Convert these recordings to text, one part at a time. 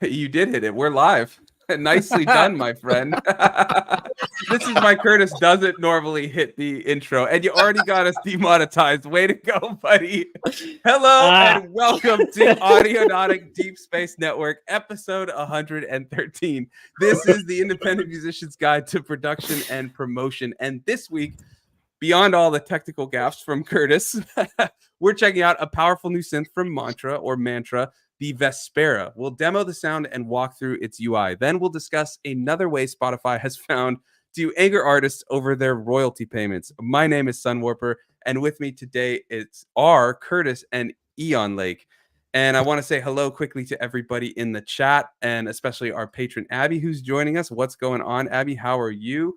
You did hit it. We're live. Nicely done, my friend. This is why Curtis doesn't normally hit the intro, and you already got us demonetized. Way to go, buddy. Hello and welcome to Audionaut Deep Space Network, episode 113. This is the Independent Musician's Guide to Production and Promotion. And this week, beyond all the technical gaffes from Curtis, we're checking out a powerful new synth from MNTRA, the Vespera. We'll demo the sound and walk through its UI. Then we'll discuss another way Spotify has found to anger artists over their royalty payments. My name is Sunwarper, and with me today are Curtis and Eon Lake. And I want to say hello quickly to everybody in the chat, and especially our patron Abby, who's joining us. What's going on, Abby? How are you?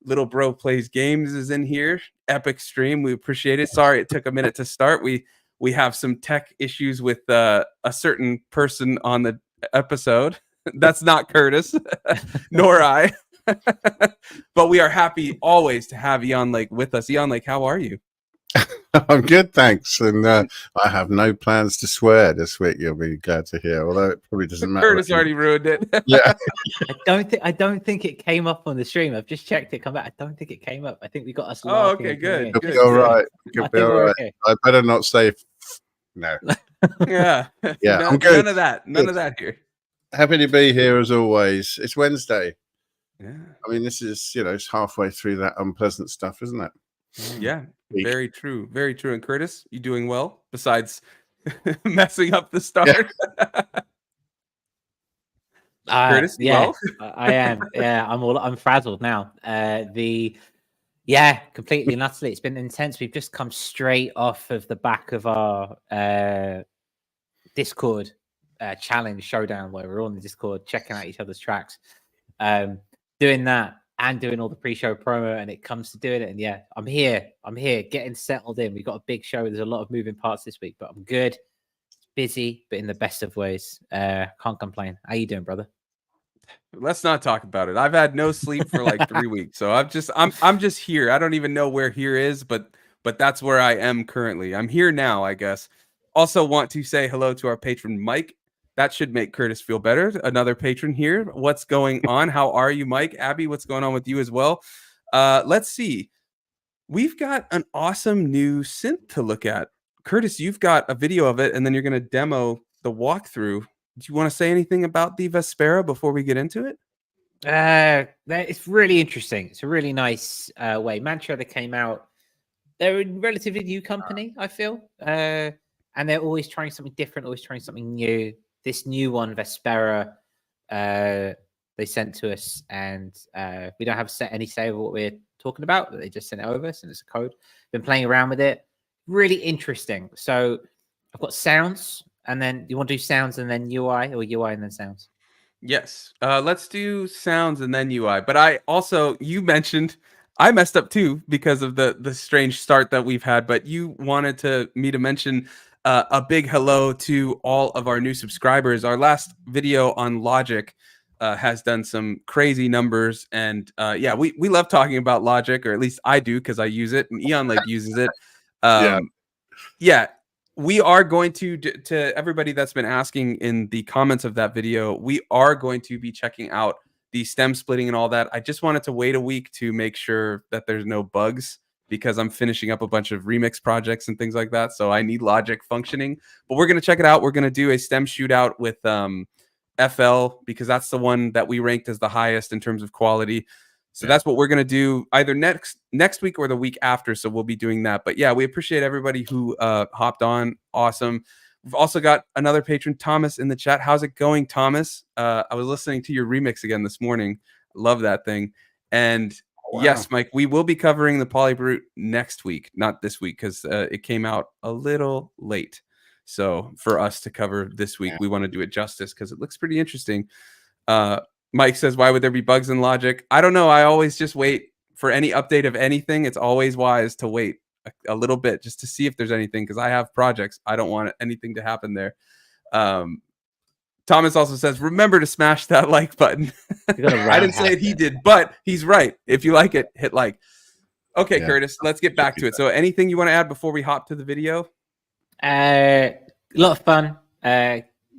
Little Bro Plays Games is in here. Epic stream. We appreciate it. Sorry it took a minute to start. We have some tech issues with a certain person on the episode. That's not Curtis, nor I. But we are happy always to have Eon Lake with us. Eon Lake, how are you? I'm good, thanks. And I have no plans to swear this week. You'll be glad to hear. Although it probably doesn't matter. Curtis already ruined it. Yeah. I don't think it came up on the stream. I've just checked it. Come back. I don't think it came up. I think we got us. Oh, okay, good. Could be all right. Could be all right. Okay. I better not say no. Yeah. Yeah. No, I'm good. None of that. None of that here. Happy to be here as always. It's Wednesday. Yeah. I mean, this is it's halfway through that unpleasant stuff, isn't it? Yeah. Very true. Very true. And Curtis, you doing well besides messing up the start? Curtis, yeah, I am. Yeah, I'm frazzled now. Completely and utterly. It's been intense. We've just come straight off of the back of our Discord challenge showdown, where we're all in the Discord checking out each other's tracks, doing that. And doing all the pre-show promo, and it comes to doing it. And yeah, I'm here, getting settled in. We've got a big show. There's a lot of moving parts this week, but I'm good. Busy, but in the best of ways. Can't complain. How you doing, brother? Let's not talk about it. I've had no sleep for like 3 weeks, so I'm just here. I don't even know where here is, but that's where I am currently. I'm here now, I guess. Also want to say hello to our patron Mike. That should make Curtis feel better. Another patron here. What's going on? How are you, Mike? Abby, what's going on with you as well? Let's see. We've got an awesome new synth to look at. Curtis, you've got a video of it, and then you're going to demo the walkthrough. Do you want to say anything about the Vespera before we get into it? It's really interesting. It's a really nice way. MNTRA, they came out. They're a relatively new company, I feel. And they're always trying something different, always trying something new. This new one, Vespera, they sent to us, and we don't have any say over what we're talking about. They just sent it over, sent us a code. Been playing around with it. Really interesting. So I've got sounds, and then you want to do sounds and then UI, or UI and then sounds? Yes. Let's do sounds and then UI. But you mentioned I messed up too because of the strange start that we've had. But you wanted me to mention a big hello to all of our new subscribers. Our last video on Logic has done some crazy numbers, and we love talking about Logic, or at least I do because I use it, and Eon Lake uses it. We are going to everybody that's been asking in the comments of that video, we are going to be checking out the stem splitting and all that. I just wanted to wait a week to make sure that there's no bugs, because I'm finishing up a bunch of remix projects and things like that. So I need Logic functioning, but we're going to check it out. We're going to do a stem shootout with FL, because that's the one that we ranked as the highest in terms of quality. So that's what we're going to do either next week or the week after. So we'll be doing that. But yeah, we appreciate everybody who hopped on. Awesome. We've also got another patron, Thomas, in the chat. How's it going, Thomas? I was listening to your remix again this morning. Love that thing. And wow. Yes, Mike, we will be covering the Polybrute next week, not this week, because it came out a little late. So for us to cover this week, we want to do it justice because it looks pretty interesting. Mike says, why would there be bugs in Logic? I don't know. I always just wait for any update of anything. It's always wise to wait a little bit just to see if there's anything, because I have projects. I don't want anything to happen there. Thomas also says, remember to smash that like button. I didn't say it, he did, but he's right. If you like it, hit like. Okay, Curtis, let's get back to it. So anything you want to add before we hop to the video? A lot of fun.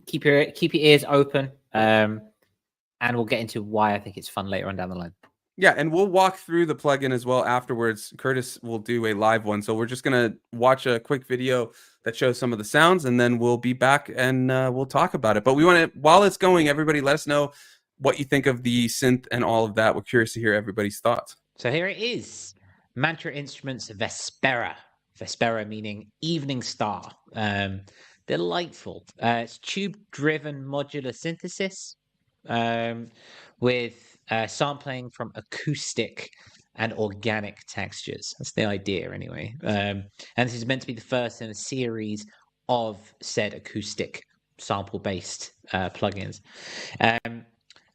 Keep your ears open. And we'll get into why I think it's fun later on down the line. Yeah, and we'll walk through the plugin as well afterwards. Curtis will do a live one. So we're just going to watch a quick video that shows some of the sounds, and then we'll be back and we'll talk about it. But we want to, while it's going, everybody let us know what you think of the synth and all of that. We're curious to hear everybody's thoughts. So here it is. MNTRA Instruments Vespera. Vespera meaning evening star. Delightful. It's tube-driven modular synthesis with sampling from acoustic and organic textures. That's the idea anyway. And this is meant to be the first in a series of said acoustic sample-based plugins.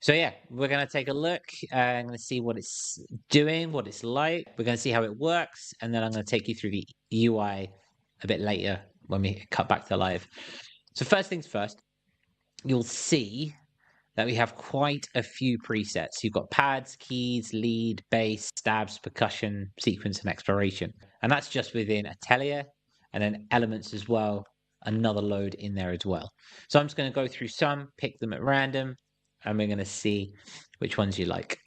So yeah, we're going to take a look. I'm going to see what it's doing, what it's like. We're going to see how it works. And then I'm going to take you through the UI a bit later when we cut back to live. So first things first, you'll see that we have quite a few presets. You've got pads, keys, lead, bass, stabs, percussion, sequence, and exploration. And that's just within Atelier, and then elements as well, another load in there as well. So I'm just going to go through some, pick them at random, and we're going to see which ones you like.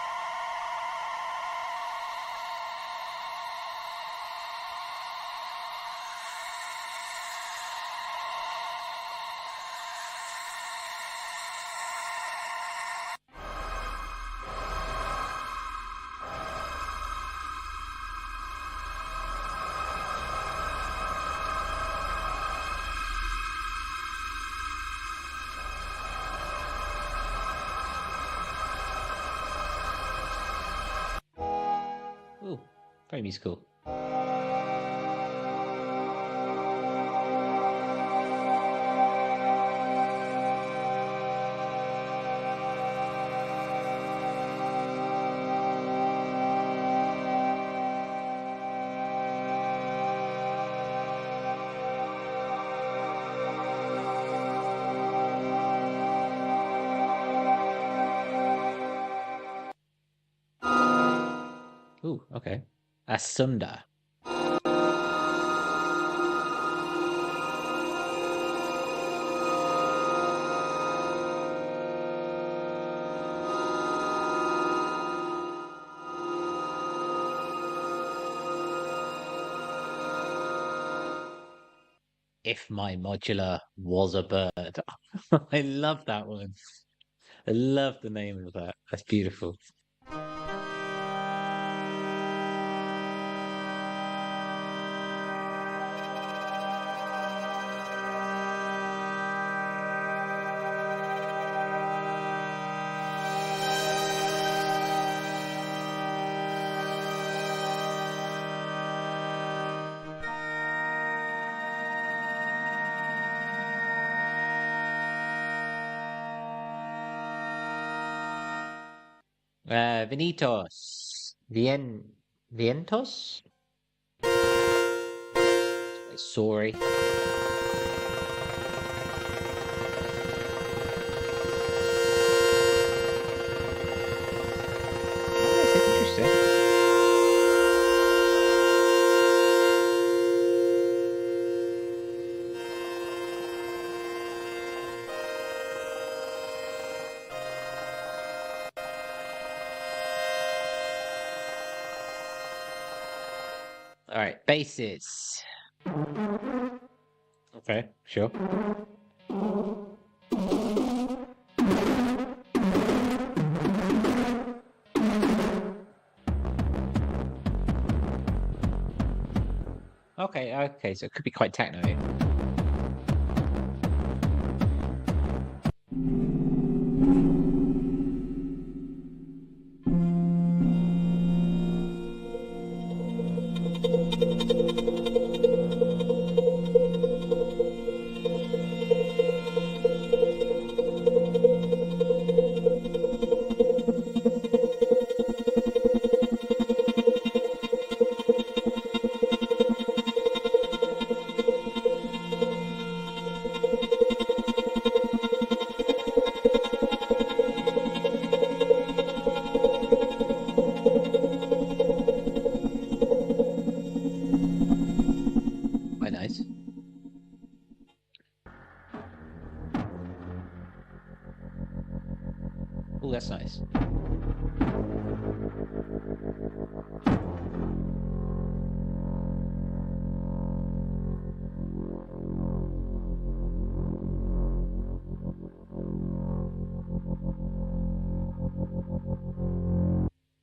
Ooh, very musical. Ooh, okay. Asunda. If my modular was a bird. I love that one. I love the name of that. That's beautiful. Venitos. Vientos? Sorry. Oh, that's interesting. All right, basses. Okay, sure. Okay, so it could be quite techno. Oh, that's nice.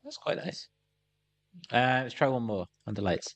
That's quite nice. Let's try one more under lights.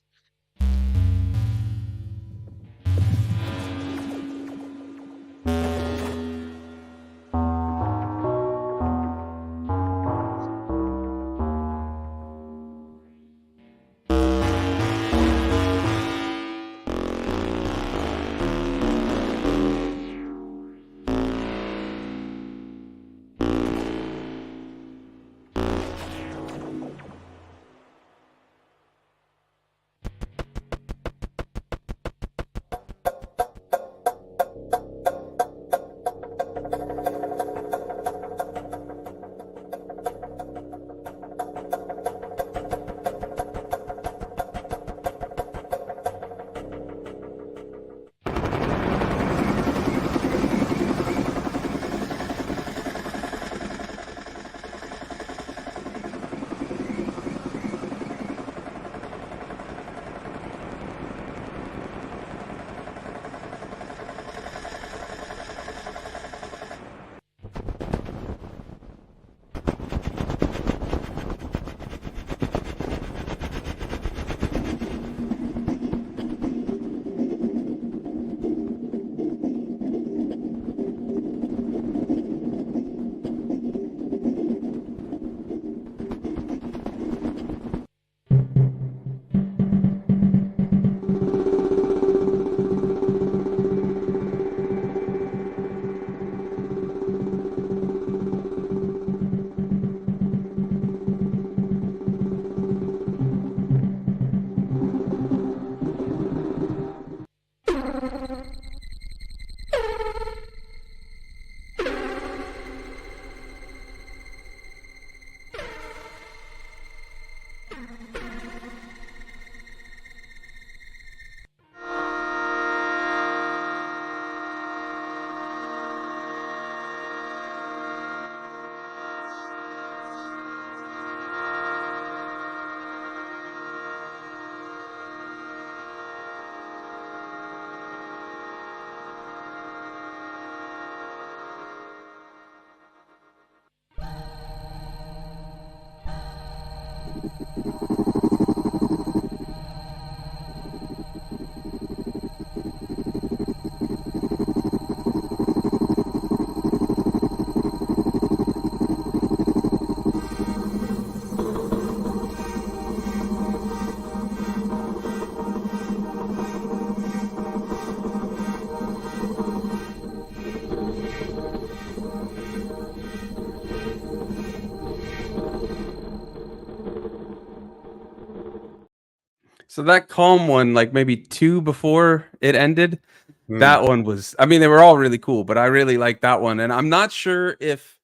So that calm one, like maybe 2 before it ended, Mm. that one was, I mean, they were all really cool, but I really like that one. And I'm not sure if,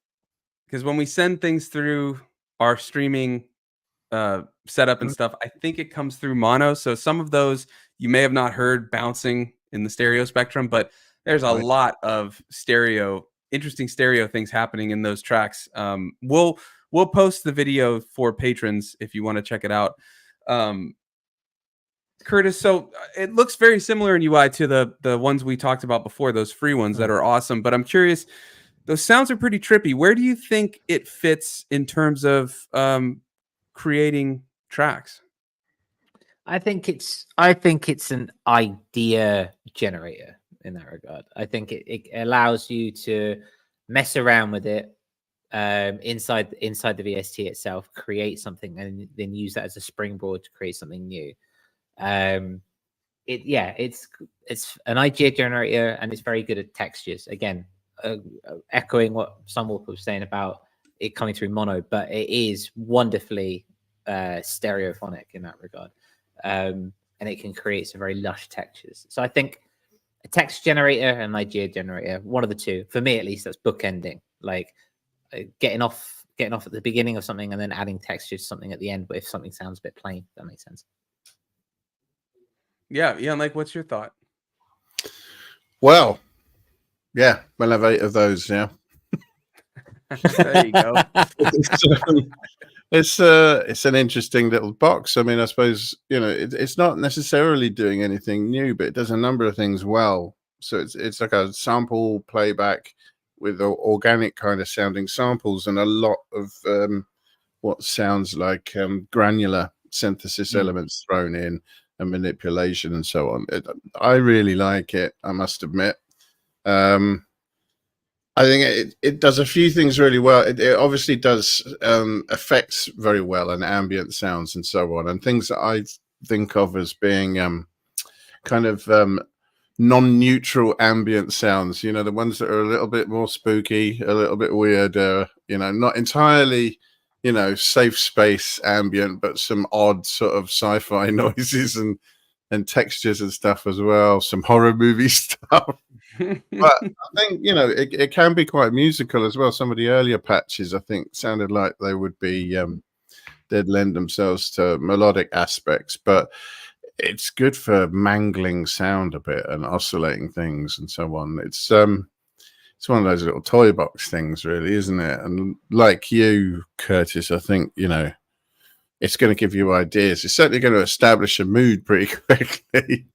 because when we send things through our streaming setup and stuff, I think it comes through mono. So some of those you may have not heard bouncing in the stereo spectrum, but there's a lot of interesting stereo things happening in those tracks. We'll post the video for patrons if you want to check it out. Curtis, so it looks very similar in UI to the ones we talked about before, those free ones that are awesome. But I'm curious, those sounds are pretty trippy. Where do you think it fits in terms of creating tracks? I think it's an idea generator in that regard. I think it allows you to mess around with it inside the VST itself, create something, and then use that as a springboard to create something new. It's an idea generator, and it's very good at textures. Again, echoing what Sunwalker was saying about it coming through mono, but it is wonderfully stereophonic in that regard. And it can create some very lush textures. So I think a text generator and an idea generator, one of the two, for me at least, that's bookending, like getting off at the beginning of something and then adding texture to something at the end. But if something sounds a bit plain, if that makes sense. Yeah, like, what's your thought? Well, yeah, we'll have 8 of those. Yeah. There you go. It's an interesting little box. I mean, I suppose, you know, it's not necessarily doing anything new, but it does a number of things well. So it's like a sample playback with organic kind of sounding samples and a lot of what sounds like granular synthesis elements thrown in and manipulation and so on. I really like it, I must admit. I think it does a few things really well. It obviously does effects very well and ambient sounds and so on, and things that I think of as being kind of non-neutral ambient sounds. You know, the ones that are a little bit more spooky, a little bit weird. You know, not entirely, you know, safe space ambient, but some odd sort of sci-fi noises and textures and stuff as well. Some horror movie stuff. But I think, you know, it can be quite musical as well. Some of the earlier patches, I think, sounded like they would be they'd lend themselves to melodic aspects, but it's good for mangling sound a bit and oscillating things and so on. It's one of those little toy box things, really, isn't it? And like you, Curtis, I think, you know, it's going to give you ideas. It's certainly going to establish a mood pretty quickly.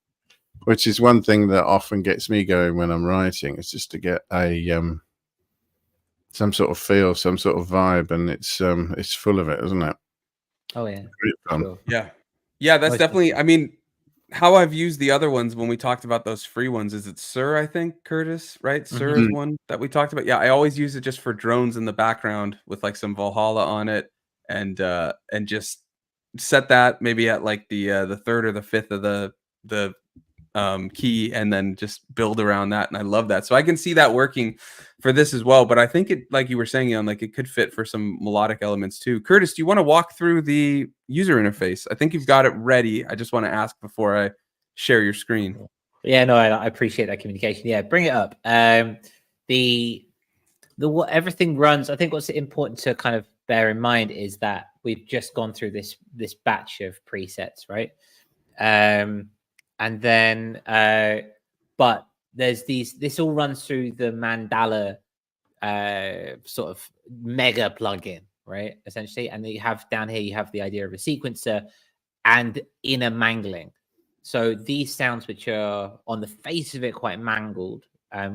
Which is one thing that often gets me going when I'm writing. It's just to get a some sort of feel, some sort of vibe, and it's full of it, isn't it? Oh yeah, sure. Yeah. That's definitely. I mean, how I've used the other ones when we talked about those free ones is it Sir? I think Curtis, right? Sir is one that we talked about. Yeah, I always use it just for drones in the background with like some Valhalla on it, and just set that maybe at like the third or the fifth of the key and then just build around that, and I love that. So I can see that working for this as well, but I think it, like you were saying, Ian, like it could fit for some melodic elements too. Curtis, do you want to walk through the user interface? I think you've got it ready. I just want to ask before I share your screen. Yeah, no, I appreciate that communication. Yeah, bring it up. The what everything runs. I think what's important to kind of bear in mind is that we've just gone through this batch of presets, right? And then, but there's this all runs through the Mandala sort of mega plugin, right? Essentially. And you have down here, you have the idea of a sequencer and inner mangling. So these sounds, which are on the face of it quite mangled,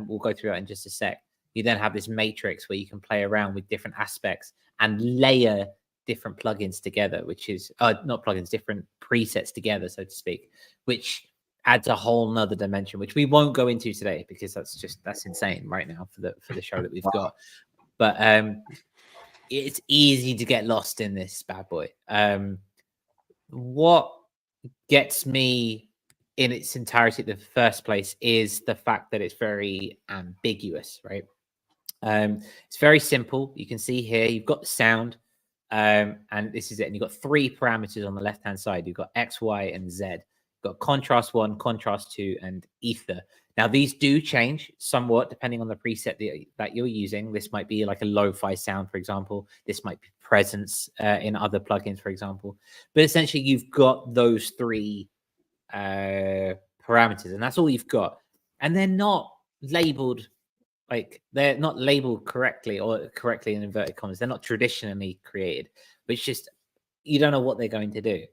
we'll go through that in just a sec. You then have this matrix where you can play around with different aspects and layer different plugins together, which is not plugins, different presets together, so to speak, which adds a whole nother dimension, which we won't go into today because that's insane right now for the show that we've got. But it's easy to get lost in this bad boy. What gets me in its entirety in the first place is the fact that it's very ambiguous, right? It's very simple. You can see here you've got the sound, and this is it. And you've got three parameters on the left hand side. You've got X, Y, and Z. You've got contrast 1, contrast 2, and ether. Now these do change somewhat depending on the preset that you're using. This might be like a lo-fi sound, for example. This might be presence in other plugins, for example. But essentially, you've got those three parameters, and that's all you've got. And they're not labeled. Like they're not labeled correctly or correctly in inverted commas. They're not traditionally created, but it's just you don't know what they're going to do,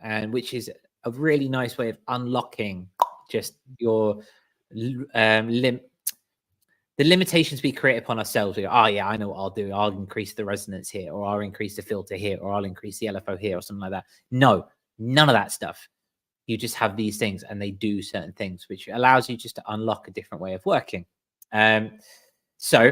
and which is a really nice way of unlocking just your the limitations we create upon ourselves. We go, oh yeah, I know what I'll do. I'll increase the resonance here, or I'll increase the filter here, or I'll increase the LFO here, or something like that. No, none of that stuff. You just have these things, and they do certain things, which allows you just to unlock a different way of working. So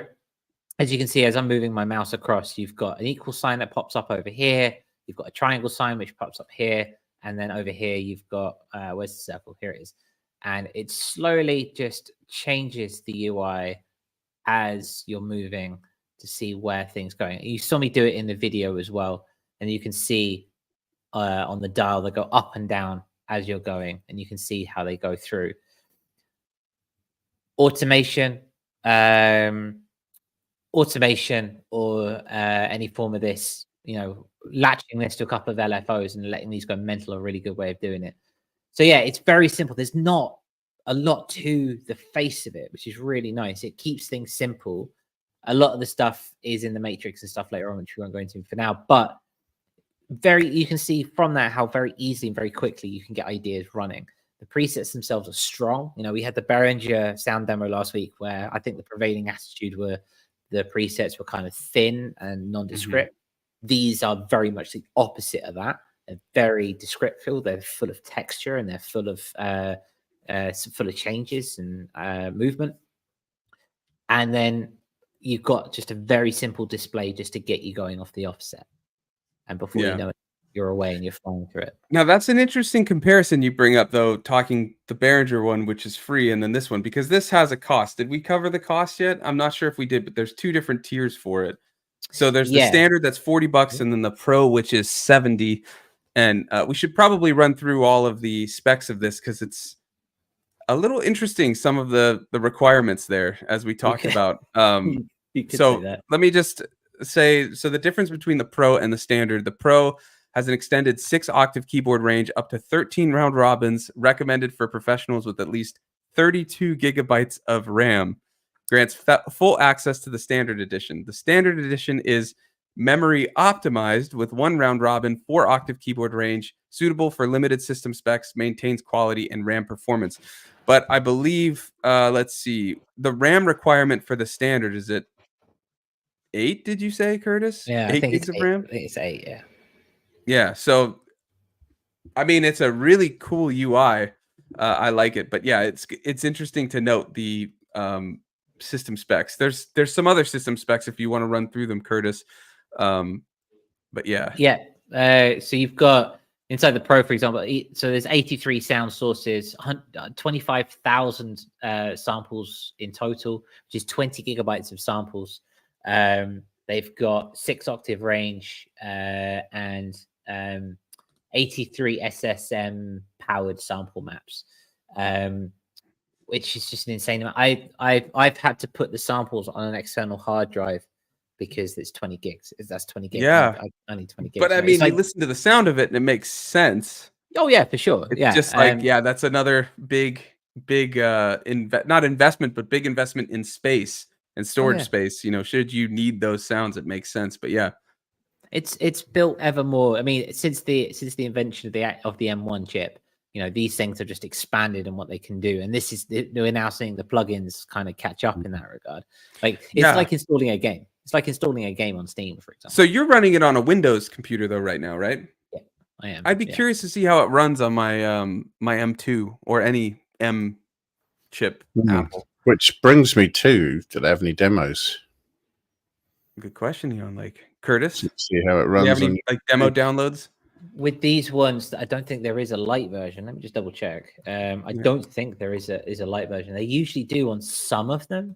as you can see, as I'm moving my mouse across, you've got an equal sign that pops up over here. You've got a triangle sign, which pops up here. And then over here, you've got, where's the circle? Here it is. And it slowly just changes the UI as you're moving to see where things are going. You saw me do it in the video as well. And you can see on the dial, they go up and down as you're going. And you can see how they go through. Automation or any form of this, you know, latching this to a couple of LFOs and letting these go mental, a really good way of doing it. So yeah, it's very simple. There's not a lot to the face of it, which is really nice. It keeps things simple, A lot of the stuff is in the matrix and stuff later on, which we won't go into for now. But you can see from that how very easily and very quickly you can get ideas running. The presets themselves are strong. You know, we had the Behringer sound demo last week where I think the prevailing attitude were the presets were kind of thin and nondescript. These are very much the opposite of that. They're very descriptive. They're full of texture and they're full of changes and movement. And then you've got just a very simple display just to get you going off the offset. And before you know it, you're away and you're flying through it. Now, that's an interesting comparison you bring up, though, talking the Behringer one, which is free, and then this one, because this has a cost. Did we cover the cost yet? I'm not sure if we did, but there's 2 different tiers for it. So there's the standard that's $40, and then the Pro, which is $70. And we should probably run through all of the specs of this because it's a little interesting, some of the requirements there, as we talked about. So let me just say, so the difference between the Pro and the standard, the Pro has an extended 6-octave keyboard range, up to 13 round robins, recommended for professionals with at least 32 gigabytes of RAM, grants full access to the standard edition. The standard edition is memory optimized with 1 round robin, 4-octave keyboard range, suitable for limited system specs, maintains quality and RAM performance. But I believe, let's see, the RAM requirement for the standard, is it 8, did you say, Curtis? Yeah, 8 gigs of RAM? I think it's 8, yeah. Yeah, so I mean, it's a really cool UI. I like it, but yeah, it's interesting to note the system specs. There's some other system specs if you want to run through them, Curtis. But yeah. So you've got inside the Pro, for example. So there's 83 sound sources, 25,000 samples in total, which is 20 gigabytes of samples. They've got 6-octave range and 83 SSM powered sample maps, which is just an insane amount. I've had to put the samples on an external hard drive because it's 20 gigs. That's 20 gigs. Yeah, I need 20 gigs. But I mean, you listen to the sound of it and it makes sense. Oh yeah, for sure. It's just like that's another big not investment, but big investment in space and storage space. You know, should you need those sounds, it makes sense. But yeah. It's built ever more. I mean, since the invention of the M1 chip, you know, these things have just expanded in what they can do. And we're now seeing the plugins kind of catch up in that regard. Like it's like installing a game. It's like installing a game on Steam, for example. So you're running it on a Windows computer though right now, right? Yeah, I am. I'd be curious to see how it runs on my my M2 or any M chip Apple. Which brings me to, do they have any demos? Good question, Leon. Like Curtis, see how it runs. Do you have any like demo downloads? With these ones, I don't think there is a light version. Let me just double check. I don't think there is a light version. They usually do on some of them,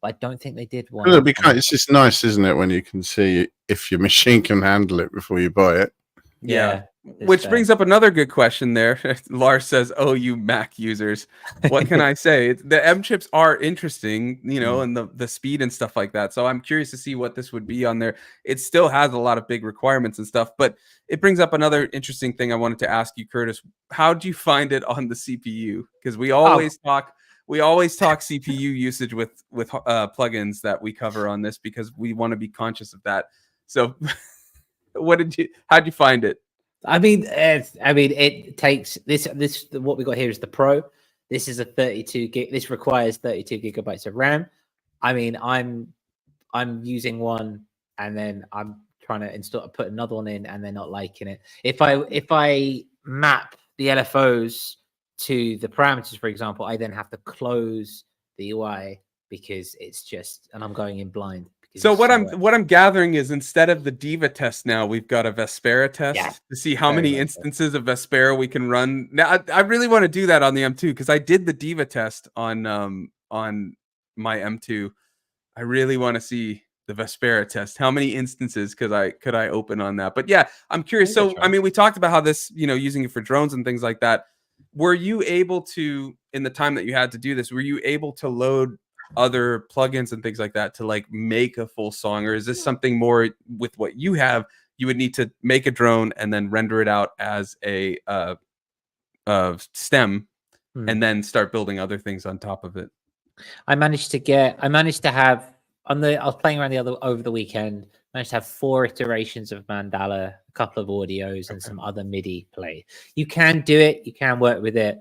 but I don't think they did one. It's just nice, isn't it, when you can see if your machine can handle it before you buy it. Yeah. Which brings up another good question there. Lars says, "Oh, you Mac users." What can I say? The M chips are interesting, you know, and the speed and stuff like that. So I'm curious to see what this would be on there. It still has a lot of big requirements and stuff, but it brings up another interesting thing I wanted to ask you, Curtis. How do you find it on the CPU? Because we always talk CPU usage with plugins that we cover on this because we want to be conscious of that. So how'd you find it? I mean, it takes this. What we got here is the Pro. This is a 32 gig. This requires 32 gigabytes of RAM. I mean, I'm using one, and then I'm trying to put another one in, and they're not liking it. If I map the LFOs to the parameters, for example, I then have to close the UI because it's just, and I'm going in blind. So what I'm gathering is instead of the Diva test now, we've got a Vespera test to see how many instances of Vespera we can run. Now I really want to do that on the M2 because I did the Diva test on my M2. I really want to see the Vespera test. How many instances could I open on that? But yeah, I'm curious. So I mean, we talked about how this, you know, using it for drones and things like that. Were you able to, in the time that you had to do this, were you able to load other plugins and things like that to like make a full song, or is this something more with what you have you would need to make a drone and then render it out as a stem and then start building other things on top of it? I managed to have I was playing around over the weekend. Managed to have 4 iterations of Mandala, a couple of audios, and some other MIDI play. You can do it. You can work with it.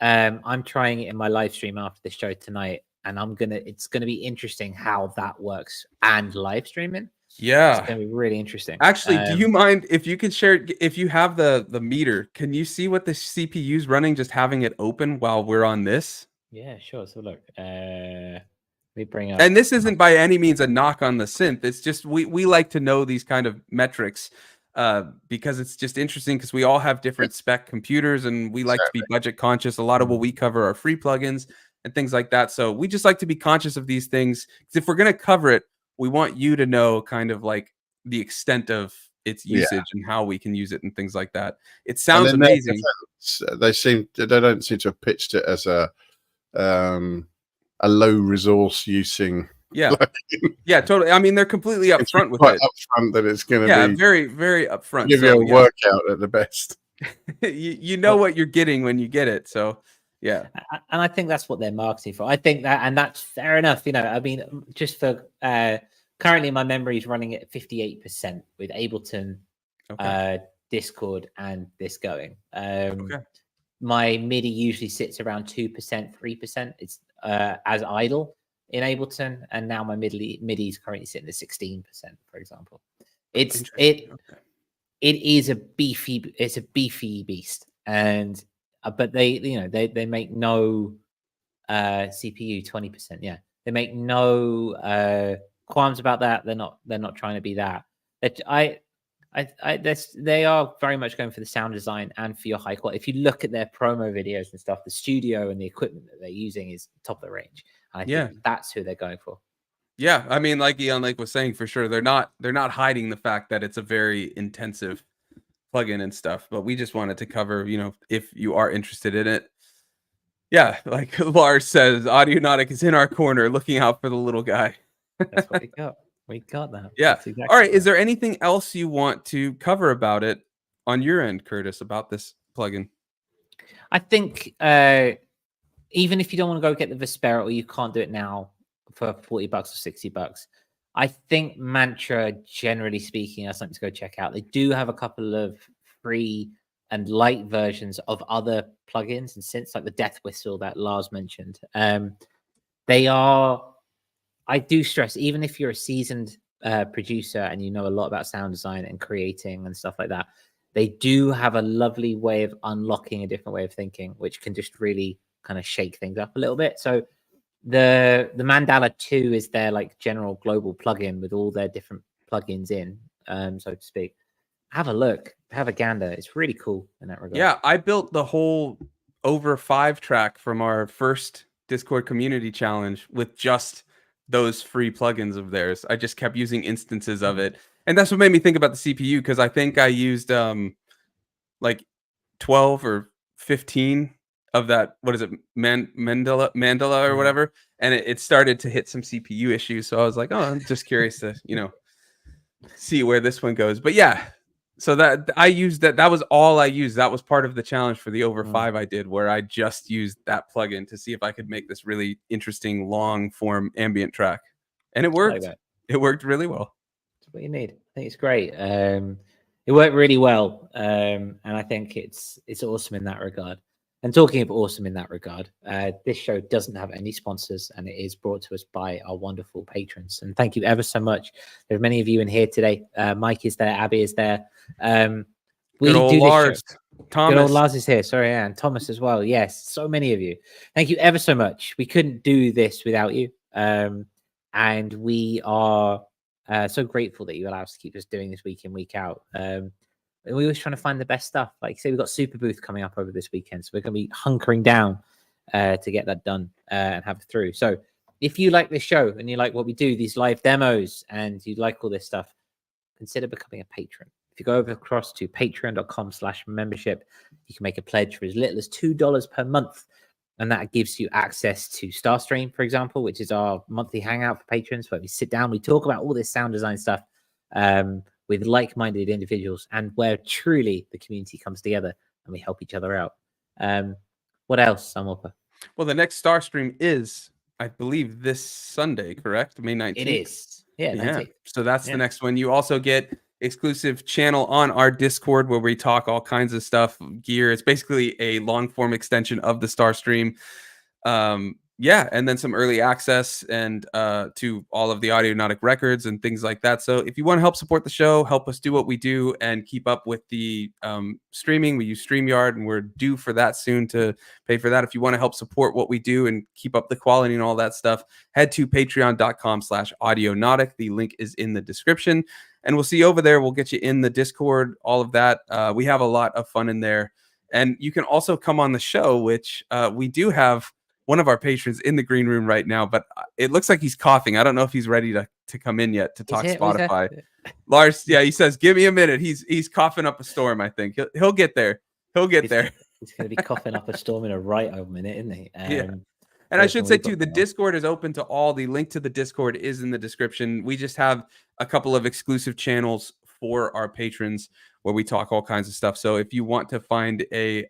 I'm trying it in my live stream after the show tonight, and it's gonna be interesting how that works and live streaming. Yeah, it's gonna be really interesting. Actually, do you mind if you could share, if you have the meter, can you see what the CPU's running, just having it open while we're on this? Yeah, sure. So look, let me bring up. And this isn't by any means a knock on the synth. It's just we like to know these kind of metrics because it's just interesting, because we all have different spec computers and we like to be budget conscious. A lot of what we cover are free plugins and things like that. So we just like to be conscious of these things, because if we're going to cover it, we want you to know kind of like the extent of its usage and how we can use it and things like that. It sounds amazing. They don't seem to have pitched it as a low resource using. Yeah, yeah, totally. I mean, they're completely upfront with it. Upfront that it's going to be very, very upfront. Give you a workout at the best. you know what you're getting when you get it. So yeah, and I think that's what they're marketing for. I think that, and that's fair enough. You know, I mean, just for currently my memory is running at 58% with Ableton, Discord, and this going. My MIDI usually sits around 2%, 3%. It's as idle in Ableton, and now my MIDI is currently sitting at 16%, for example. It is a beefy beast, and but they make no CPU 20%. Yeah, they make no qualms about that. They're not trying to be that. They are very much going for the sound design and for your high quality. If you look at their promo videos and stuff, the studio and the equipment that they're using is top of the range. And I think that's who they're going for. Yeah, I mean, like Ian was saying, for sure, they're not hiding the fact that it's a very intensive plugin and stuff. But we just wanted to cover, if you are interested in it. Yeah, like Lars says, Audionaut is in our corner, looking out for the little guy. That's what we got. We got that. Yeah. Exactly. All right. Is there anything else you want to cover about it on your end, Curtis, about this plugin? I think even if you don't want to go get the Vespera, or you can't do it now for $40 or $60, I think MNTRA, generally speaking, has something to go check out. They do have a couple of free and light versions of other plugins and synths, like the Death Whistle that Lars mentioned. They are. I do stress, even if you're a seasoned producer and you know a lot about sound design and creating and stuff like that, they do have a lovely way of unlocking a different way of thinking, which can just really kind of shake things up a little bit. So the Mandala 2 is their like general global plugin with all their different plugins in, so to speak. Have a look, have a gander. It's really cool in that regard. Yeah, I built the whole over 5 track from our first Discord community challenge with just those free plugins of theirs. I just kept using instances of it, and that's what made me think about the CPU, because I think I used like 12 or 15 of that. What is it, Mandala or whatever, and it started to hit some CPU issues. So I was like, oh, I'm just curious to see where this one goes. But yeah, so that I used that was all I used. That was part of the challenge for the over 5 I did, where I just used that plugin to see if I could make this really interesting long form ambient track, and it worked. It worked really well. That's what you need. I think it's great. It worked really well, and I think it's awesome in that regard. And talking of awesome in that regard, this show doesn't have any sponsors, and it is brought to us by our wonderful patrons. And thank you ever so much. There are many of you in here today. Mike is there, Abby is there. Good old Lars. Thomas. Good old Lars is here. Sorry, and Thomas as well. Yes, so many of you. Thank you ever so much. We couldn't do this without you, and we are so grateful that you allow us to keep us doing this week in, week out. We're always trying to find the best stuff. Like, say, we've got Super Booth coming up over this weekend, so we're going to be hunkering down to get that done and have it through. So if you like this show and you like what we do, these live demos, and you like all this stuff, consider becoming a patron. If you go over across to patreon.com/membership, you can make a pledge for as little as $2 per month. And that gives you access to Starstream, for example, which is our monthly hangout for patrons, where we sit down, we talk about all this sound design stuff with like-minded individuals, and where truly the community comes together and we help each other out. What else, Sam Walker? Well, the next Starstream is I believe this Sunday, correct? May 19th. It is. Yeah, 19th. So that's Yeah. the next one. You also get exclusive channel on our Discord where we talk all kinds of stuff, gear. It's basically a long form extension of the Star Stream. Yeah, and then some early access and to all of the Audionautic records and things like that. So if you want to help support the show, help us do what we do and keep up with the streaming, we use StreamYard and we're due for that soon to pay for that. If you want to help support what we do and keep up the quality and all that stuff, head to patreon.com/Audionautic. The link is in the description and we'll see you over there. We'll get you in the Discord, all of that. We have a lot of fun in there. And you can also come on the show, which we do have one of our patrons in the green room right now, but it looks like he's coughing. I don't know if he's ready to come in yet to talk Spotify. Lars, yeah, he says, give me a minute. He's coughing up a storm, I think. He'll get there. He'll get there. He's going to be coughing up a storm in a right over minute, isn't he? Yeah. And I should say, too, the Discord is open to all. The link to the Discord is in the description. We just have a couple of exclusive channels for our patrons where we talk all kinds of stuff. So if you want to find a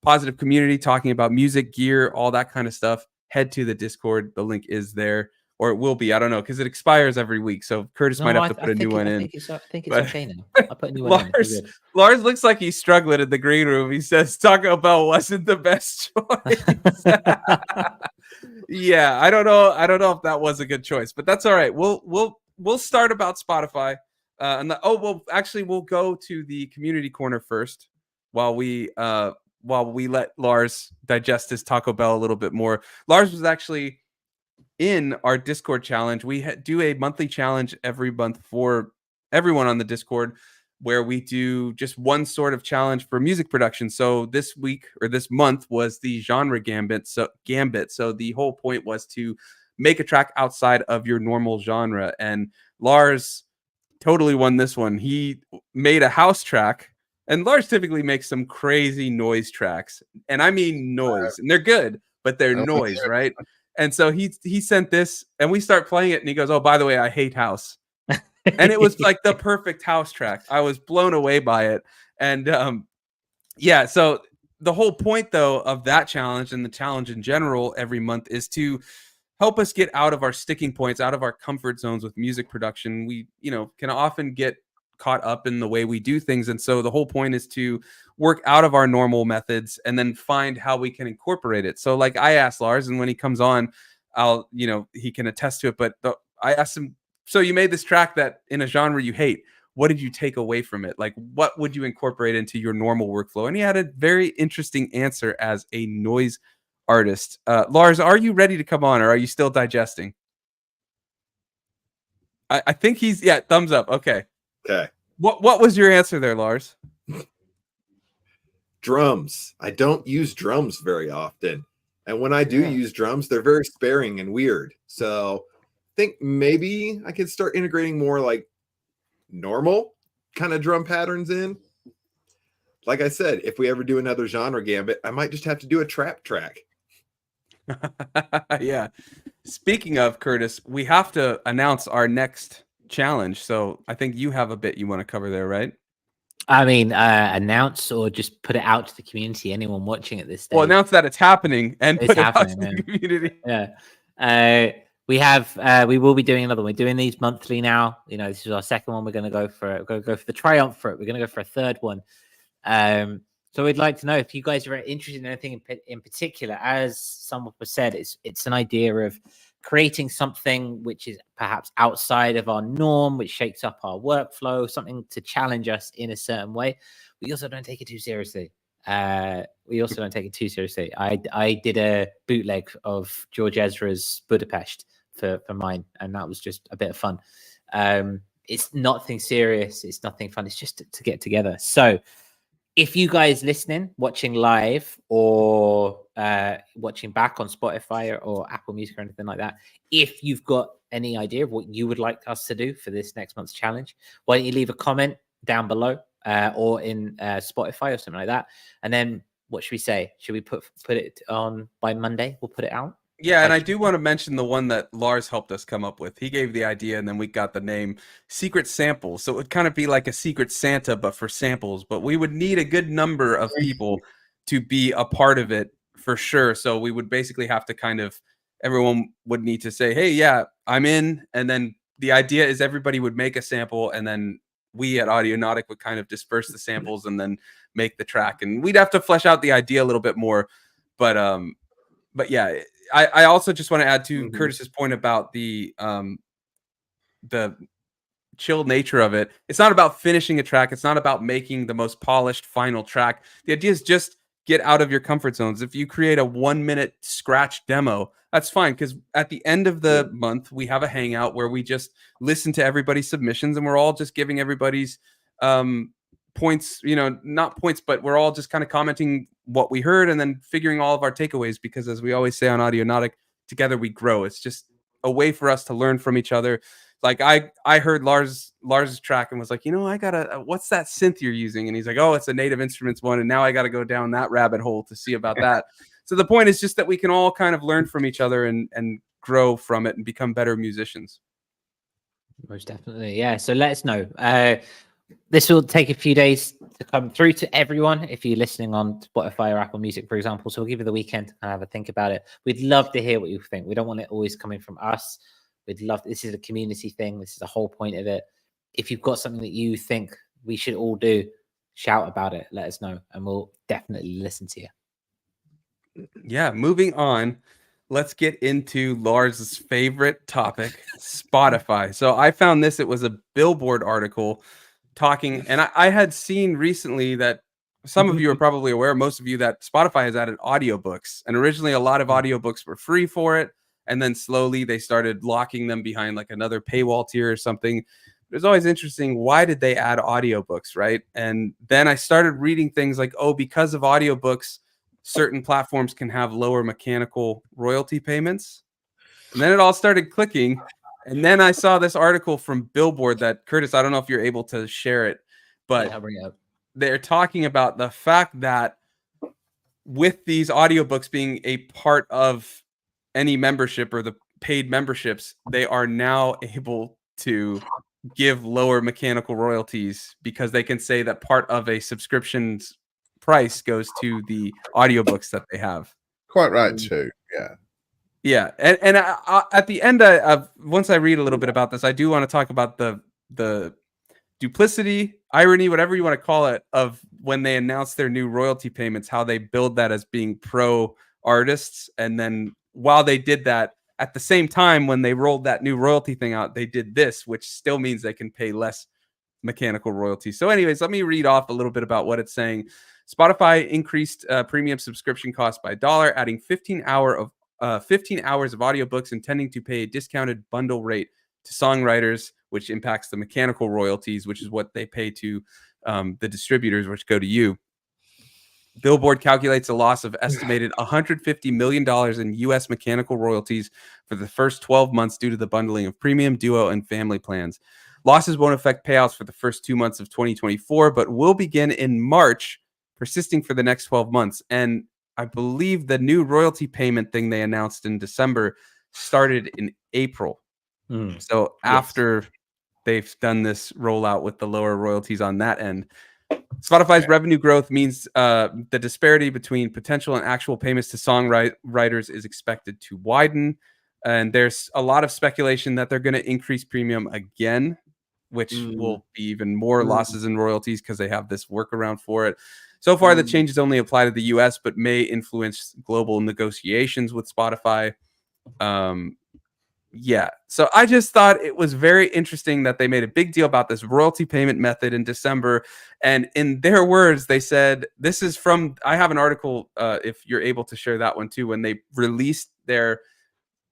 positive community talking about music, gear, all that kind of stuff, head to the Discord. The link is there, or it will be. I don't know, because it expires every week. So Curtis might have to put a new one in. I think it's okay now. I'll put a new one in. Lars looks like he's struggling in the green room. He says Taco Bell wasn't the best choice. Yeah, I don't know if that was a good choice, but that's all right. We'll start about Spotify. We'll go to the community corner first while we let Lars digest his Taco Bell a little bit more. Lars was actually in our Discord challenge. We do a monthly challenge every month for everyone on the Discord where we do just one sort of challenge for music production. So this week or this month was the genre gambit. So the whole point was to make a track outside of your normal genre. And Lars totally won this one. He made a house track. And Lars typically makes some crazy noise tracks. And I mean noise. And they're good, but they're noise, right? And so he sent this and we start playing it and he goes, oh, by the way, I hate house. And it was like the perfect house track. I was blown away by it. And yeah, so the whole point though of that challenge and the challenge in general every month is to help us get out of our sticking points, out of our comfort zones with music production. We, can often get caught up in the way we do things. And so the whole point is to work out of our normal methods and then find how we can incorporate it. So like I asked Lars, and when he comes on, he can attest to it. But I asked him, so you made this track that in a genre you hate. What did you take away from it? Like, what would you incorporate into your normal workflow? And he had a very interesting answer as a noise artist. Lars, are you ready to come on, or are you still digesting? I think thumbs up. Okay. Okay. What was your answer there, Lars? Drums. I don't use drums very often. And when I do use drums, they're very sparing and weird. So I think maybe I could start integrating more like normal kind of drum patterns in. Like I said, if we ever do another genre gambit, I might just have to do a trap track. Yeah. Speaking of, Curtis, we have to announce our next challenge. So I think you have a bit you want to cover there, right? I mean, announce or just put it out to the community. Anyone watching at this stage. Well, announce that it's happening and it's put happening, it out to the community. Yeah. We will be doing another one. We're doing these monthly now. This is our second one. We're going to go for the triumph for it. We're going to go for a third one. So we'd like to know if you guys are interested in anything in particular. As someone has said, it's an idea of creating something which is perhaps outside of our norm, which shakes up our workflow, something to challenge us in a certain way. We also don't take it too seriously. I did a bootleg of George Ezra's Budapest for mine, and that was just a bit of fun. It's nothing serious. It's nothing fun. It's just to get together. So if you guys listening, watching live or watching back on Spotify or Apple Music or anything like that, if you've got any idea of what you would like us to do for this next month's challenge, why don't you leave a comment down below or in Spotify or something like that. And then what should we say? Should we put it on by Monday? We'll put it out. Yeah, and I do want to mention the one that Lars helped us come up with. He gave the idea, and then we got the name Secret Samples. So it would kind of be like a Secret Santa, but for samples. But we would need a good number of people to be a part of it for sure. So we would basically have to kind of everyone would need to say, hey, yeah, I'm in. And then the idea is everybody would make a sample, and then we at Audionautic would kind of disperse the samples and then make the track. And we'd have to flesh out the idea a little bit more. But yeah, I also just want to add to Curtis's point about the chill nature of it. It's not about finishing a track. It's not about making the most polished final track. The idea is just get out of your comfort zones. If you create a 1-minute scratch demo, that's fine, because at the end of the month, we have a hangout where we just listen to everybody's submissions, and we're all just giving everybody's points, not points, but we're all just kind of commenting what we heard and then figuring all of our takeaways, because as we always say on Audionautic, together we grow. It's just a way for us to learn from each other. Like I heard Lars's track and was like, I gotta, what's that synth you're using? And he's like, oh, it's a Native Instruments one. And now I got to go down that rabbit hole to see about that. So the point is just that we can all kind of learn from each other and grow from it and become better musicians. Most definitely. Yeah. So let us know. This will take a few days to come through to everyone if you're listening on Spotify or Apple Music, for example. So we'll give you the weekend to have a think about it. We'd love to hear what you think. We don't want it always coming from us. This is a community thing. This is the whole point of it. If you've got something that you think we should all do, shout about it. Let us know, and we'll definitely listen to you. Yeah, moving on. Let's get into Lars's favorite topic, Spotify. So I found this. It was a Billboard article talking, and I had seen recently that some of you are probably aware, most of you, that Spotify has added audiobooks. And originally a lot of audiobooks were free for it. And then slowly they started locking them behind like another paywall tier or something. It was always interesting. Why did they add audiobooks, right? And then I started reading things like, because of audiobooks, certain platforms can have lower mechanical royalty payments. And then it all started clicking. And then I saw this article from Billboard that, Curtis, I don't know if you're able to share it, but I'll bring it up. They're talking about the fact that with these audiobooks being a part of any membership or the paid memberships, they are now able to give lower mechanical royalties because they can say that part of a subscription's price goes to the audiobooks that they have. Quite right too. Yeah. And at the end of once I read a little bit about this, I do want to talk about the duplicity, irony, whatever you want to call it, of when they announced their new royalty payments, how they build that as being pro artists. And then while they did that, at the same time, when they rolled that new royalty thing out, they did this, which still means they can pay less mechanical royalties. So anyways, let me read off a little bit about what it's saying. Spotify increased premium subscription costs by $1, adding 15 hours of audiobooks, intending to pay a discounted bundle rate to songwriters, which impacts the mechanical royalties, which is what they pay to the distributors, which go to you. Billboard calculates a loss of estimated $150 million in U.S. mechanical royalties for the first 12 months due to the bundling of premium, duo, and family plans. Losses won't affect payouts for the first 2 months of 2024, but will begin in March, persisting for the next 12 months. And I believe the new royalty payment thing they announced in December started in April. So after they've done this rollout with the lower royalties on that end, Spotify's revenue growth means the disparity between potential and actual payments to songwriters is expected to widen. And there's a lot of speculation that they're going to increase premium again, which will be even more losses in royalties because they have this workaround for it. So far, the changes only apply to the US, but may influence global negotiations with Spotify. Yeah, so I just thought it was very interesting that they made a big deal about this royalty payment method in December. And in their words, they said, this is from, I have an article, if you're able to share that one too, when they released the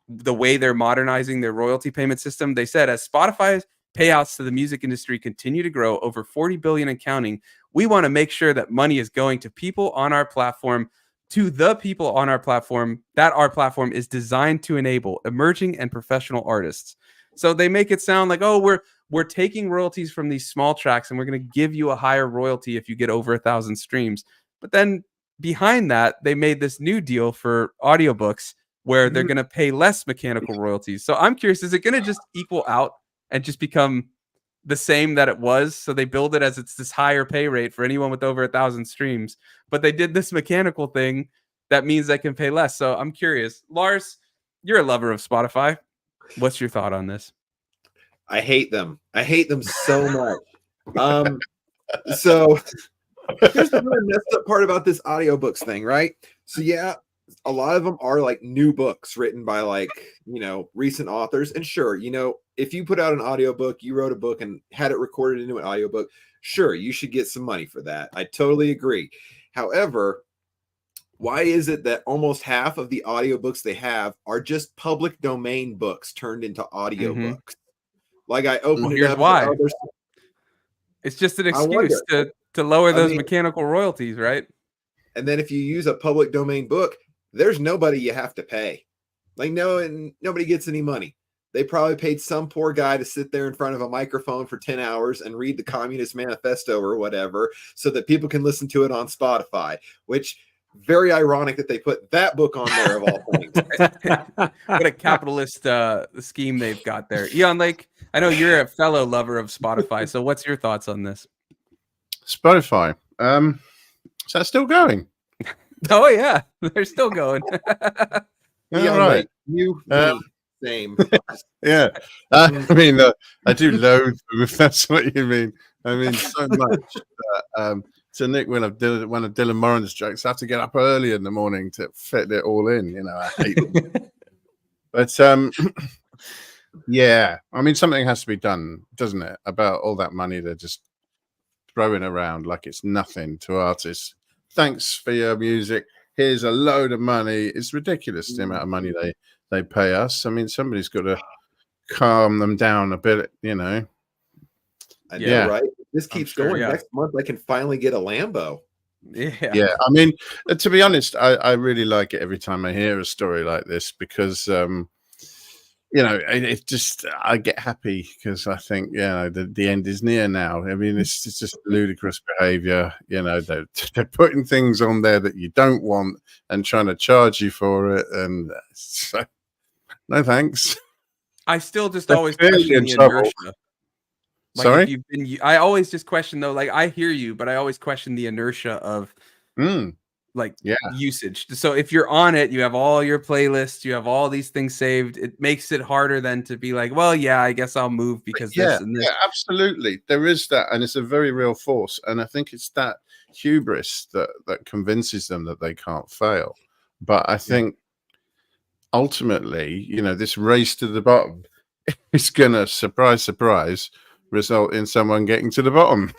way they're modernizing their royalty payment system. They said, as Spotify's payouts to the music industry continue to grow over 40 billion and counting, we want to make sure that money is going to people on our platform, to the people on our platform, that our platform is designed to enable emerging and professional artists. So they make it sound like, we're taking royalties from these small tracks and we're going to give you a higher royalty if you get over 1,000 streams. But then behind that, they made this new deal for audiobooks where they're going to pay less mechanical royalties. So I'm curious, is it going to just equal out and just become the same that it was? So they build it as it's this higher pay rate for anyone with over 1,000 streams, but they did this mechanical thing that means they can pay less. So I'm curious, Lars, You're a lover of Spotify. What's your thought on this? I hate them. I hate them so much. So here's the really messed up part about this audiobooks thing, right? So yeah, a lot of them are like new books written by like, recent authors. And sure, if you put out an audiobook, you wrote a book and had it recorded into an audiobook, sure, you should get some money for that. I totally agree. However, why is it that almost half of the audiobooks they have are just public domain books turned into audiobooks? Like I opened it Here's up. why. To others. It's just an excuse to lower those mechanical royalties, right? And then if you use a public domain book, there's nobody you have to pay. Like nobody gets any money. They probably paid some poor guy to sit there in front of a microphone for 10 hours and read the Communist Manifesto or whatever so that people can listen to it on Spotify, which very ironic that they put that book on there of all things. What a capitalist scheme they've got there. Eon, like, I know you're a fellow lover of Spotify, so what's your thoughts on this? Spotify. Is that still going? Oh yeah, they're still going. Yeah, right. You same. Yeah. I mean, I do loathe them, if that's what you mean. I mean, so much. So Nick, one of Dylan Moran's jokes, I have to get up early in the morning to fit it all in. I hate it. But yeah, I mean, something has to be done, doesn't it, about all that money they're just throwing around like it's nothing to artists. Thanks for your music. Here's a load of money. It's ridiculous the amount of money they pay us. I mean, somebody's got to calm them down a bit, I know, right? This keeps going. Yeah. Next month, I can finally get a Lambo. Yeah. I mean, to be honest, I really like it every time I hear a story like this because, it just, I get happy because I think, the end is near now. I mean, it's just ludicrous behavior. They're putting things on there that you don't want and trying to charge you for it. And so, no thanks. I still just They're always clearly question in the trouble. inertia. Like Sorry? I always just question though, like I hear you, but I always question the inertia of usage. So if you're on it, you have all your playlists, you have all these things saved. It makes it harder than to be like, well, yeah, I guess I'll move because this and this. Yeah, absolutely. There is that, and it's a very real force. And I think it's that hubris that convinces them that they can't fail. But I think ultimately, this race to the bottom is gonna, surprise, result in someone getting to the bottom.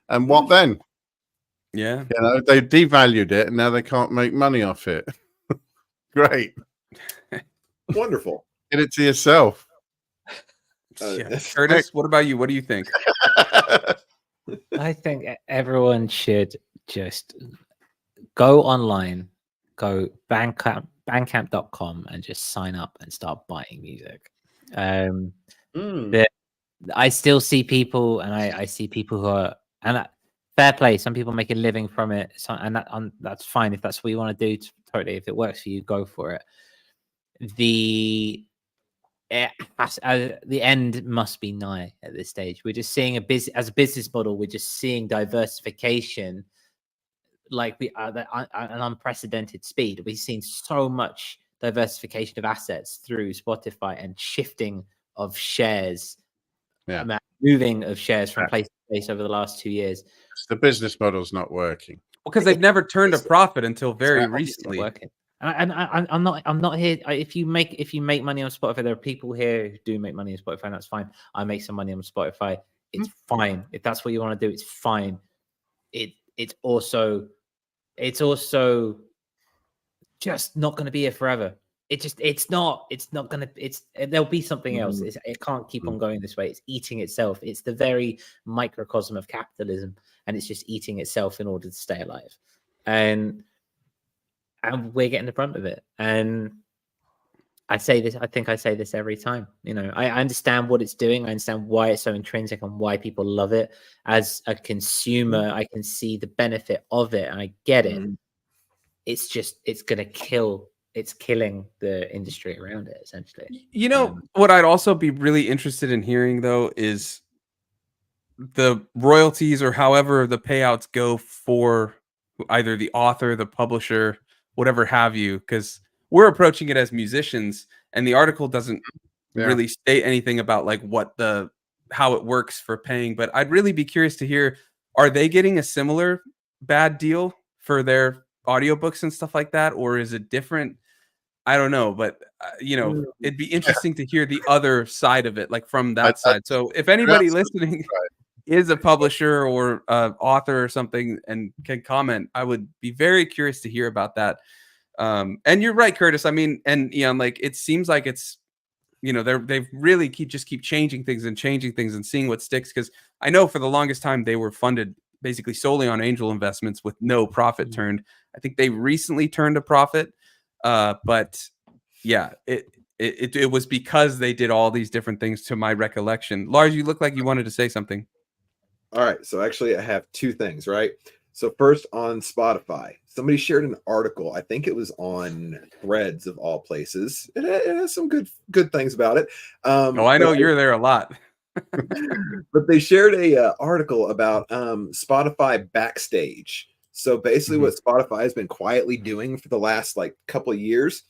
And what then? Yeah. They devalued it and now they can't make money off it. Great. Wonderful. Get it to yourself. Curtis, what about you? What do you think? I think everyone should just go online, go bandcamp.com and just sign up and start buying music. I still see people, and I see people who are, and fair play. Some people make a living from it, and that's fine if that's what you want to do. Totally, if it works for you, go for it. The end must be nigh at this stage. We're just seeing as a business model. We're just seeing diversification, like we are at an unprecedented speed. We've seen so much diversification of assets through Spotify and shifting of shares. Moving of shares from place to place over the last 2 years. The business model's not working. Well, because they've never turned a profit until very recently. Working. And I'm not here. If you make money on Spotify, there are people here who do make money on Spotify, and that's fine. I make some money on Spotify. It's fine. If that's what you want to do, it's fine. It's also just not going to be here forever. There'll be something else. It can't keep on going this way. It's eating itself. It's the very microcosm of capitalism, and it's just eating itself in order to stay alive. And we're getting the brunt of it. And I think I say this every time. I understand what it's doing. I understand why it's so intrinsic and why people love it. As a consumer, I can see the benefit of it, and I get it. It's going to kill. It's killing the industry around it, essentially. What I'd also be really interested in hearing, though, is the royalties or however the payouts go for either the author, the publisher, whatever have you. Because we're approaching it as musicians, and the article doesn't Yeah. really state anything about like how it works for paying. But I'd really be curious to hear, are they getting a similar bad deal for their audiobooks and stuff like that, or is it different? I don't know, but it'd be interesting to hear the other side of it, like from that side. So if anybody listening is a publisher or author or something and can comment, I would be very curious to hear about that. And you're right, Curtis. I mean, and like it seems like it's, they've really keep changing things and seeing what sticks. Because I know for the longest time they were funded basically solely on angel investments with no profit turned. I think they recently turned a profit, but yeah, it was because they did all these different things, to my recollection. Lars, you look like you wanted to say something. All right, so actually I have two things, right? So first, on Spotify, somebody shared an article. I think it was on Threads of all places. It has some good things about it. I know you're there a lot. But they shared a article about Spotify Backstage. So basically, what Spotify has been quietly doing for the last like couple of years,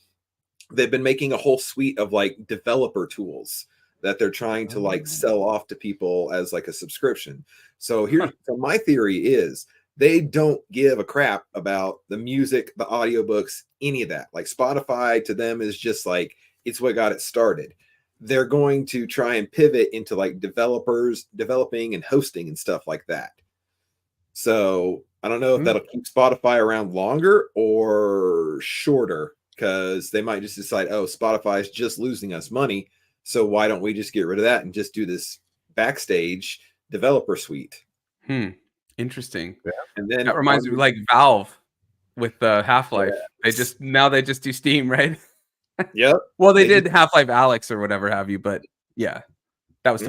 they've been making a whole suite of like developer tools that they're trying to like sell off to people as like a subscription. So so my theory is they don't give a crap about the music, the audiobooks, any of that. Like Spotify to them is just like, it's what got it started. They're going to try and pivot into like developing and hosting and stuff like that. So I don't know if that'll keep Spotify around longer or shorter, because they might just decide, oh, Spotify is just losing us money, so why don't we just get rid of that and just do this Backstage developer suite? Interesting. Yeah. And then that reminds me, like Valve with Half-Life. They just do Steam, right? Yep. Well, they did Half-Life Alyx or whatever have you, but yeah, that was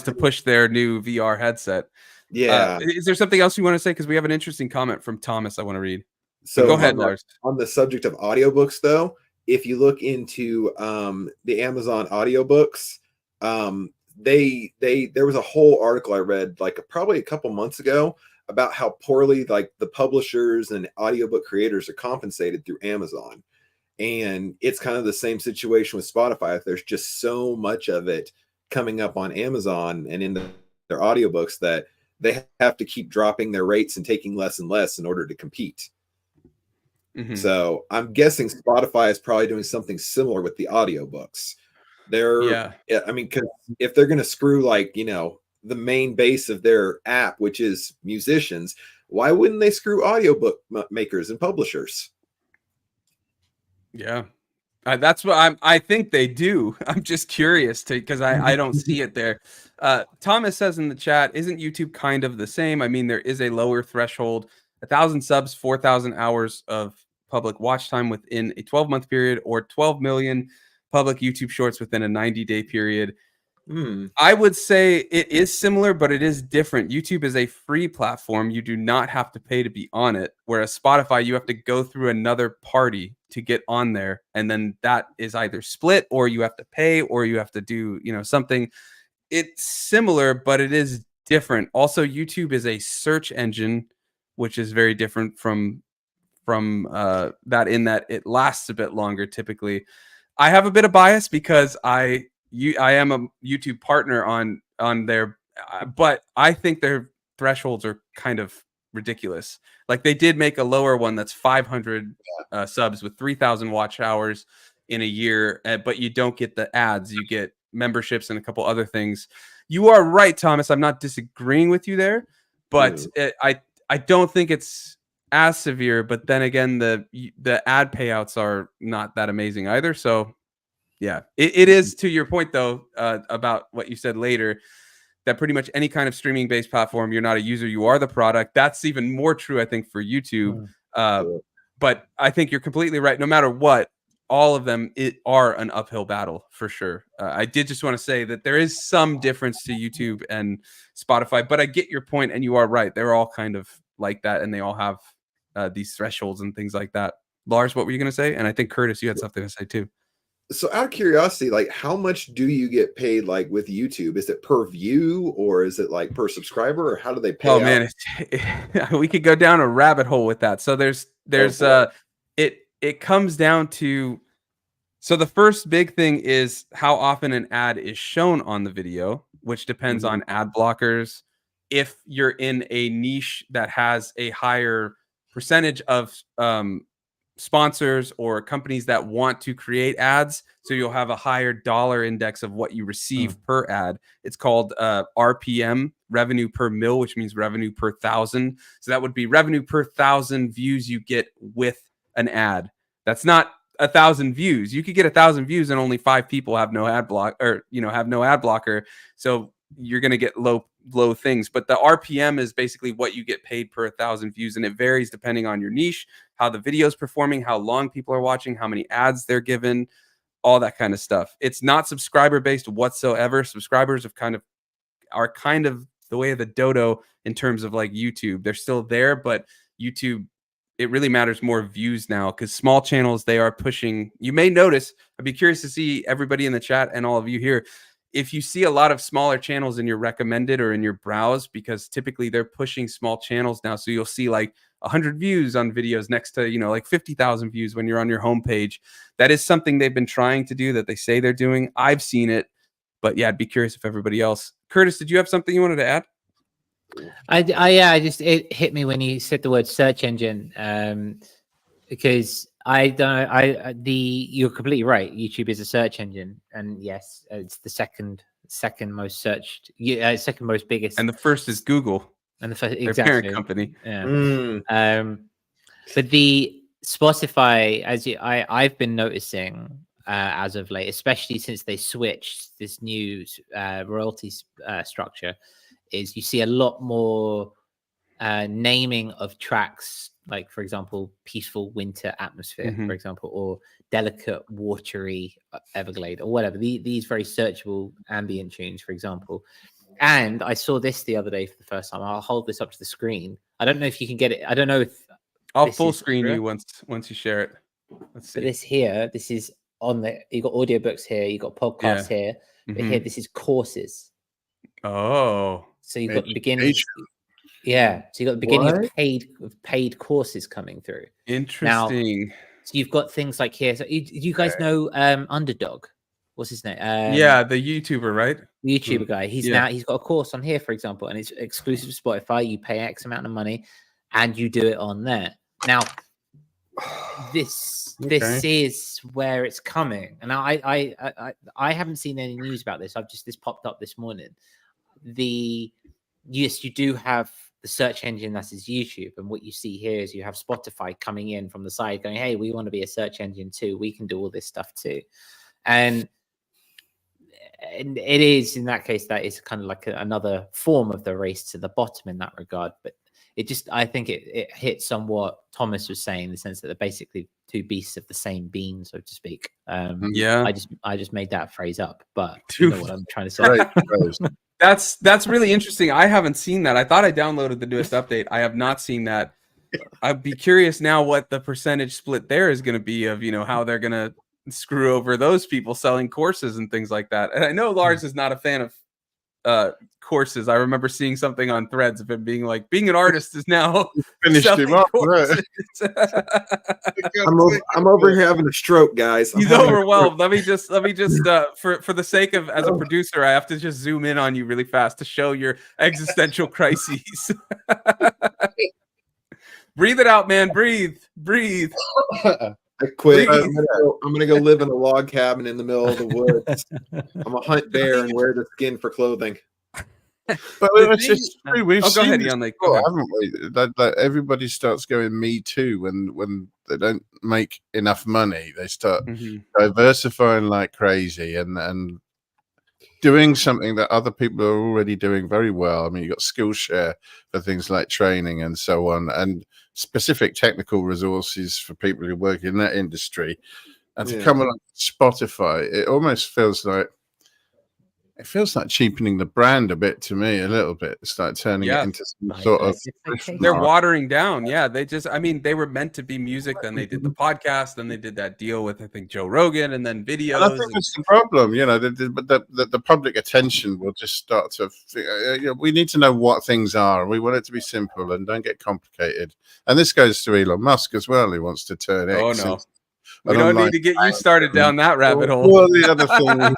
to push their new VR headset. Yeah. Is there something else you want to say? Because we have an interesting comment from Thomas I want to read. So go ahead, Lars. On the subject of audiobooks, though, if you look into the Amazon audiobooks, there was a whole article I read like probably a couple months ago about how poorly like the publishers and audiobook creators are compensated through Amazon. And it's kind of the same situation with Spotify. There's just so much of it coming up on Amazon and in their audiobooks that they have to keep dropping their rates and taking less and less in order to compete. So I'm guessing Spotify is probably doing something similar with the audiobooks. I mean, because if they're going to screw like, the main base of their app, which is musicians, why wouldn't they screw audiobook makers and publishers? Yeah, that's what I think they do. I'm just curious because I don't see it there. Thomas says in the chat, isn't YouTube kind of the same? I mean, there is a lower threshold, 1,000 subs, 4,000 hours of public watch time within a 12-month period, or 12 million public YouTube shorts within a 90-day period. I would say it is similar, but it is different. YouTube is a free platform. You do not have to pay to be on it. Whereas Spotify, you have to go through another party to get on there. And then that is either split, or you have to pay, or you have to do, something. It's similar, but it is different. Also, YouTube is a search engine, which is very different from that, in that it lasts a bit longer typically. I have a bit of bias because I am a YouTube partner on their, but I think their thresholds are kind of ridiculous. Like they did make a lower one that's 500 subs with 3,000 watch hours in a year, but you don't get the ads. You get memberships and a couple other things. You are right, Thomas. I'm not disagreeing with you there, but I don't think it's as severe. But then again, the ad payouts are not that amazing either. So yeah, it is, to your point though, about what you said later, that pretty much any kind of streaming based platform, you're not a user, you are the product. That's even more true, I think, for YouTube. But I think you're completely right. No matter what, all of them are an uphill battle for sure. I did just want to say that there is some difference to YouTube and Spotify, but I get your point, and you are right. They're all kind of like that, and they all have these thresholds and things like that. Lars, what were you going to say? And I think Curtis, you had something to say too. So out of curiosity, like how much do you get paid like with YouTube? Is it per view, or is it like per subscriber, or how do they pay? Oh man, we could go down a rabbit hole with that. So there's it it comes down to, so the first big thing is how often an ad is shown on the video, which depends on ad blockers. If you're in a niche that has a higher percentage of sponsors or companies that want to create ads, so you'll have a higher dollar index of what you receive per ad. It's called RPM, revenue per mil, which means revenue per thousand. So that would be revenue per thousand views you get with an ad. That's not 1,000 views. You could get 1,000 views and only 5 people have no ad block, or have no ad blocker. So you're going to get low things. But the RPM is basically what you get paid per 1,000 views, and it varies depending on your niche, how the video is performing, how long people are watching, how many ads they're given, all that kind of stuff. It's not subscriber based whatsoever. Subscribers are kind of the way of the dodo in terms of like YouTube. They're still there, but YouTube, it really matters more views now, because small channels, they are pushing. You may notice, I'd be curious to see everybody in the chat and all of you here, if you see a lot of smaller channels in your recommended or in your browse, because typically they're pushing small channels now. So you'll see like 100 views on videos next to, like 50,000 views when you're on your homepage. That is something they've been trying to do, that they say they're doing. I've seen it, but yeah, I'd be curious if everybody else. Curtis, did you have something you wanted to add? It hit me when you said the word search engine, because you're completely right. YouTube is a search engine, and yes, it's the second most searched, second most biggest, and the first is Google, and the first, their exactly, parent company. Yeah. But the Spotify, I've been noticing as of late, especially since they switched this new royalties structure, is you see a lot more naming of tracks, like, for example, Peaceful Winter Atmosphere, for example, or Delicate Watery Everglade, or whatever. These very searchable ambient tunes, for example. And I saw this the other day for the first time. I'll hold this up to the screen. I don't know if you can get it. I don't know if I'll full screen you once you share it. Let's see. But this is on the, you got audiobooks here, you got podcasts here, but here this is courses. Oh. So you've got the beginning. Yeah. So you've got the beginning of paid courses coming through. Interesting. Now, so you've got things like here. So you guys know Underdog? What's his name? Yeah, the YouTuber, right? The YouTuber guy. He's got a course on here, for example, and it's exclusive to Spotify. You pay X amount of money and you do it on there. Now, this is where it's coming. And I haven't seen any news about this. This popped up this morning. Yes, you do have the search engine that is YouTube, and what you see here is you have Spotify coming in from the side going, hey, we want to be a search engine too, we can do all this stuff too. And it is, in that case, that is kind of like another form of the race to the bottom in that regard. But I think it hits on what Thomas was saying, in the sense that they're basically two beasts of the same bean, so to speak. I just made that phrase up, but you know what I'm trying to say. Right. That's really interesting. I haven't seen that. I thought I downloaded the newest update. I have not seen that. I'd be curious now what the percentage split there is going to be of, how they're going to screw over those people selling courses and things like that. And I know Lars is not a fan of courses. I remember seeing something on Threads of him being like, being an artist is now finished him up. Right. I'm over here having a stroke, guys. He's overwhelmed. Let me just for the sake of, as a producer, I have to just zoom in on you really fast to show your existential crises. Breathe it out, man. Breathe. I quit. I'm gonna go live in a log cabin in the middle of the woods. I'm a hunt bear and wear the skin for clothing. But it's just true. We've seen ahead, this Ian, before, haven't we? That everybody starts going me too when they don't make enough money. They start diversifying like crazy and doing something that other people are already doing very well. I mean, you got Skillshare for things like training and so on, and specific technical resources for people who work in that industry. And to come along Spotify, it almost feels like cheapening the brand a bit to me, a little bit. It's like turning it into some sort of. They're watering down. Yeah, they were meant to be music. Then they did the podcast. Then they did that deal with, I think, Joe Rogan, and then videos. And I think that's the problem, but the public attention will just start to. We need to know what things are. We want it to be simple and don't get complicated. And this goes to Elon Musk as well. He wants to turn X We an don't online need to get you bank started and down that rabbit hole. all the other things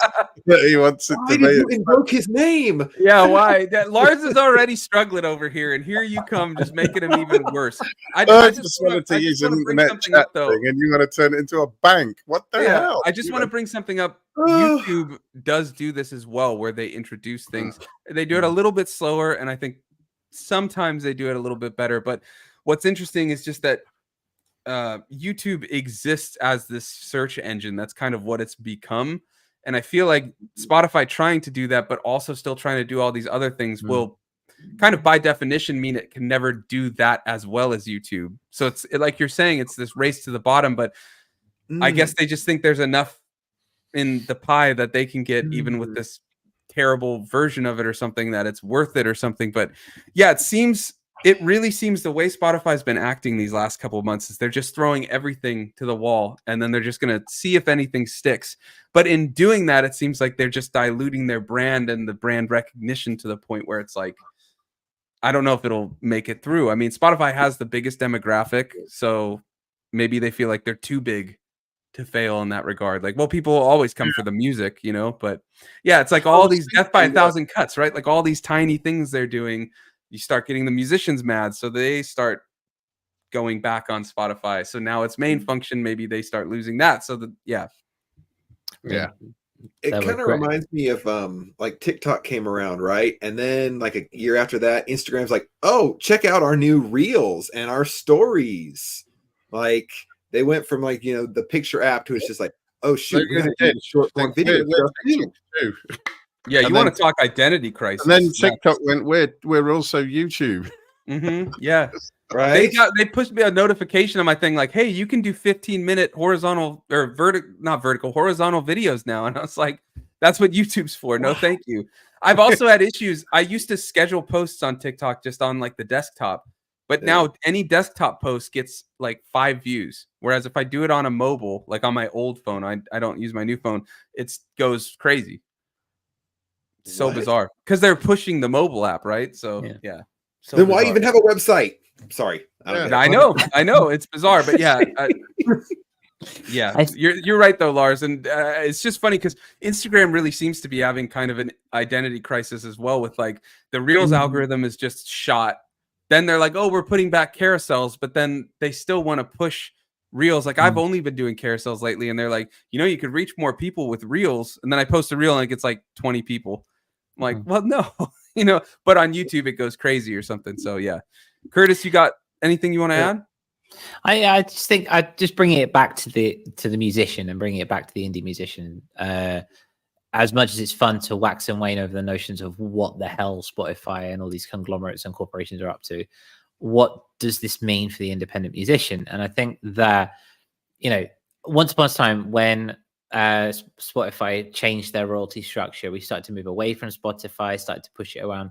that he wants it Why to did you be. invoke his name? Yeah, why? Lars is already struggling over here, and here you come, just making him even worse. I I just just wanted to use an want to bring internet something chat up, though. thing, and you want to turn it into a bank. What the Yeah, hell? I just want to bring something up. Oh. YouTube does do this as well, where they introduce things. They do it a little bit slower, and I think sometimes they do it a little bit better. But what's interesting is just that YouTube exists as this search engine. That's kind of what it's become. And I feel like Spotify trying to do that, but also still trying to do all these other things will kind of by definition mean it can never do that as well as YouTube. So it's like you're saying, it's this race to the bottom, but I guess they just think there's enough in the pie that they can get even with this terrible version of it or something, that it's worth it or something. But yeah, it really seems the way Spotify's been acting these last couple of months is they're just throwing everything to the wall, and then they're just going to see if anything sticks. But in doing that, it seems like they're just diluting their brand and the brand recognition to the point where it's like, I don't know if it'll make it through. I mean, Spotify has the biggest demographic, so maybe they feel like they're too big to fail in that regard. Like, well, people always come for the music, you know, but yeah, it's like all these death by a thousand cuts, right? Like all these tiny things they're doing, you start getting the musicians mad, so they start going back on Spotify. So now its main function, maybe they start losing that. So yeah. It kind of reminds me of like TikTok came around, right? And then like a year after that, Instagram's like, oh, check out our new reels and our stories. Like they went from like, you know, the picture app to it's just like, oh shoot, we gotta do short form video stuff too. Yeah, you want to talk identity crisis. And then TikTok went, we're also YouTube. Yeah. Right. They pushed me a notification on my thing like, hey, you can do 15-minute horizontal or horizontal videos now. And I was like, that's what YouTube's for. No, thank you. I've also had issues. I used to schedule posts on TikTok just on like the desktop, but now any desktop post gets like 5 views. Whereas if I do it on a mobile, like on my old phone, I don't use my new phone, it goes crazy. So bizarre because they're pushing the mobile app, right? So yeah. So then why even have a website? Sorry, I know it's bizarre, but yeah, you're right though, Lars, and it's just funny because Instagram really seems to be having kind of an identity crisis as well. With like the Reels algorithm is just shot. Then they're like, oh, we're putting back carousels, but then they still want to push Reels. Like I've only been doing carousels lately, and they're like, you know, you could reach more people with Reels, and then I post a Reel and it gets like 20 people. I'm like, well, no, you know, but on YouTube it goes crazy or something. So yeah, Curtis, you got anything you want to add? I just think I just bringing it back to the musician and bringing it back to the indie musician. As much as it's fun to wax and wane over the notions of what the hell Spotify and all these conglomerates and corporations are up to, what does this mean for the independent musician? And I think that, you know, once upon a time when Spotify changed their royalty structure, we started to move away from Spotify, started to push it around.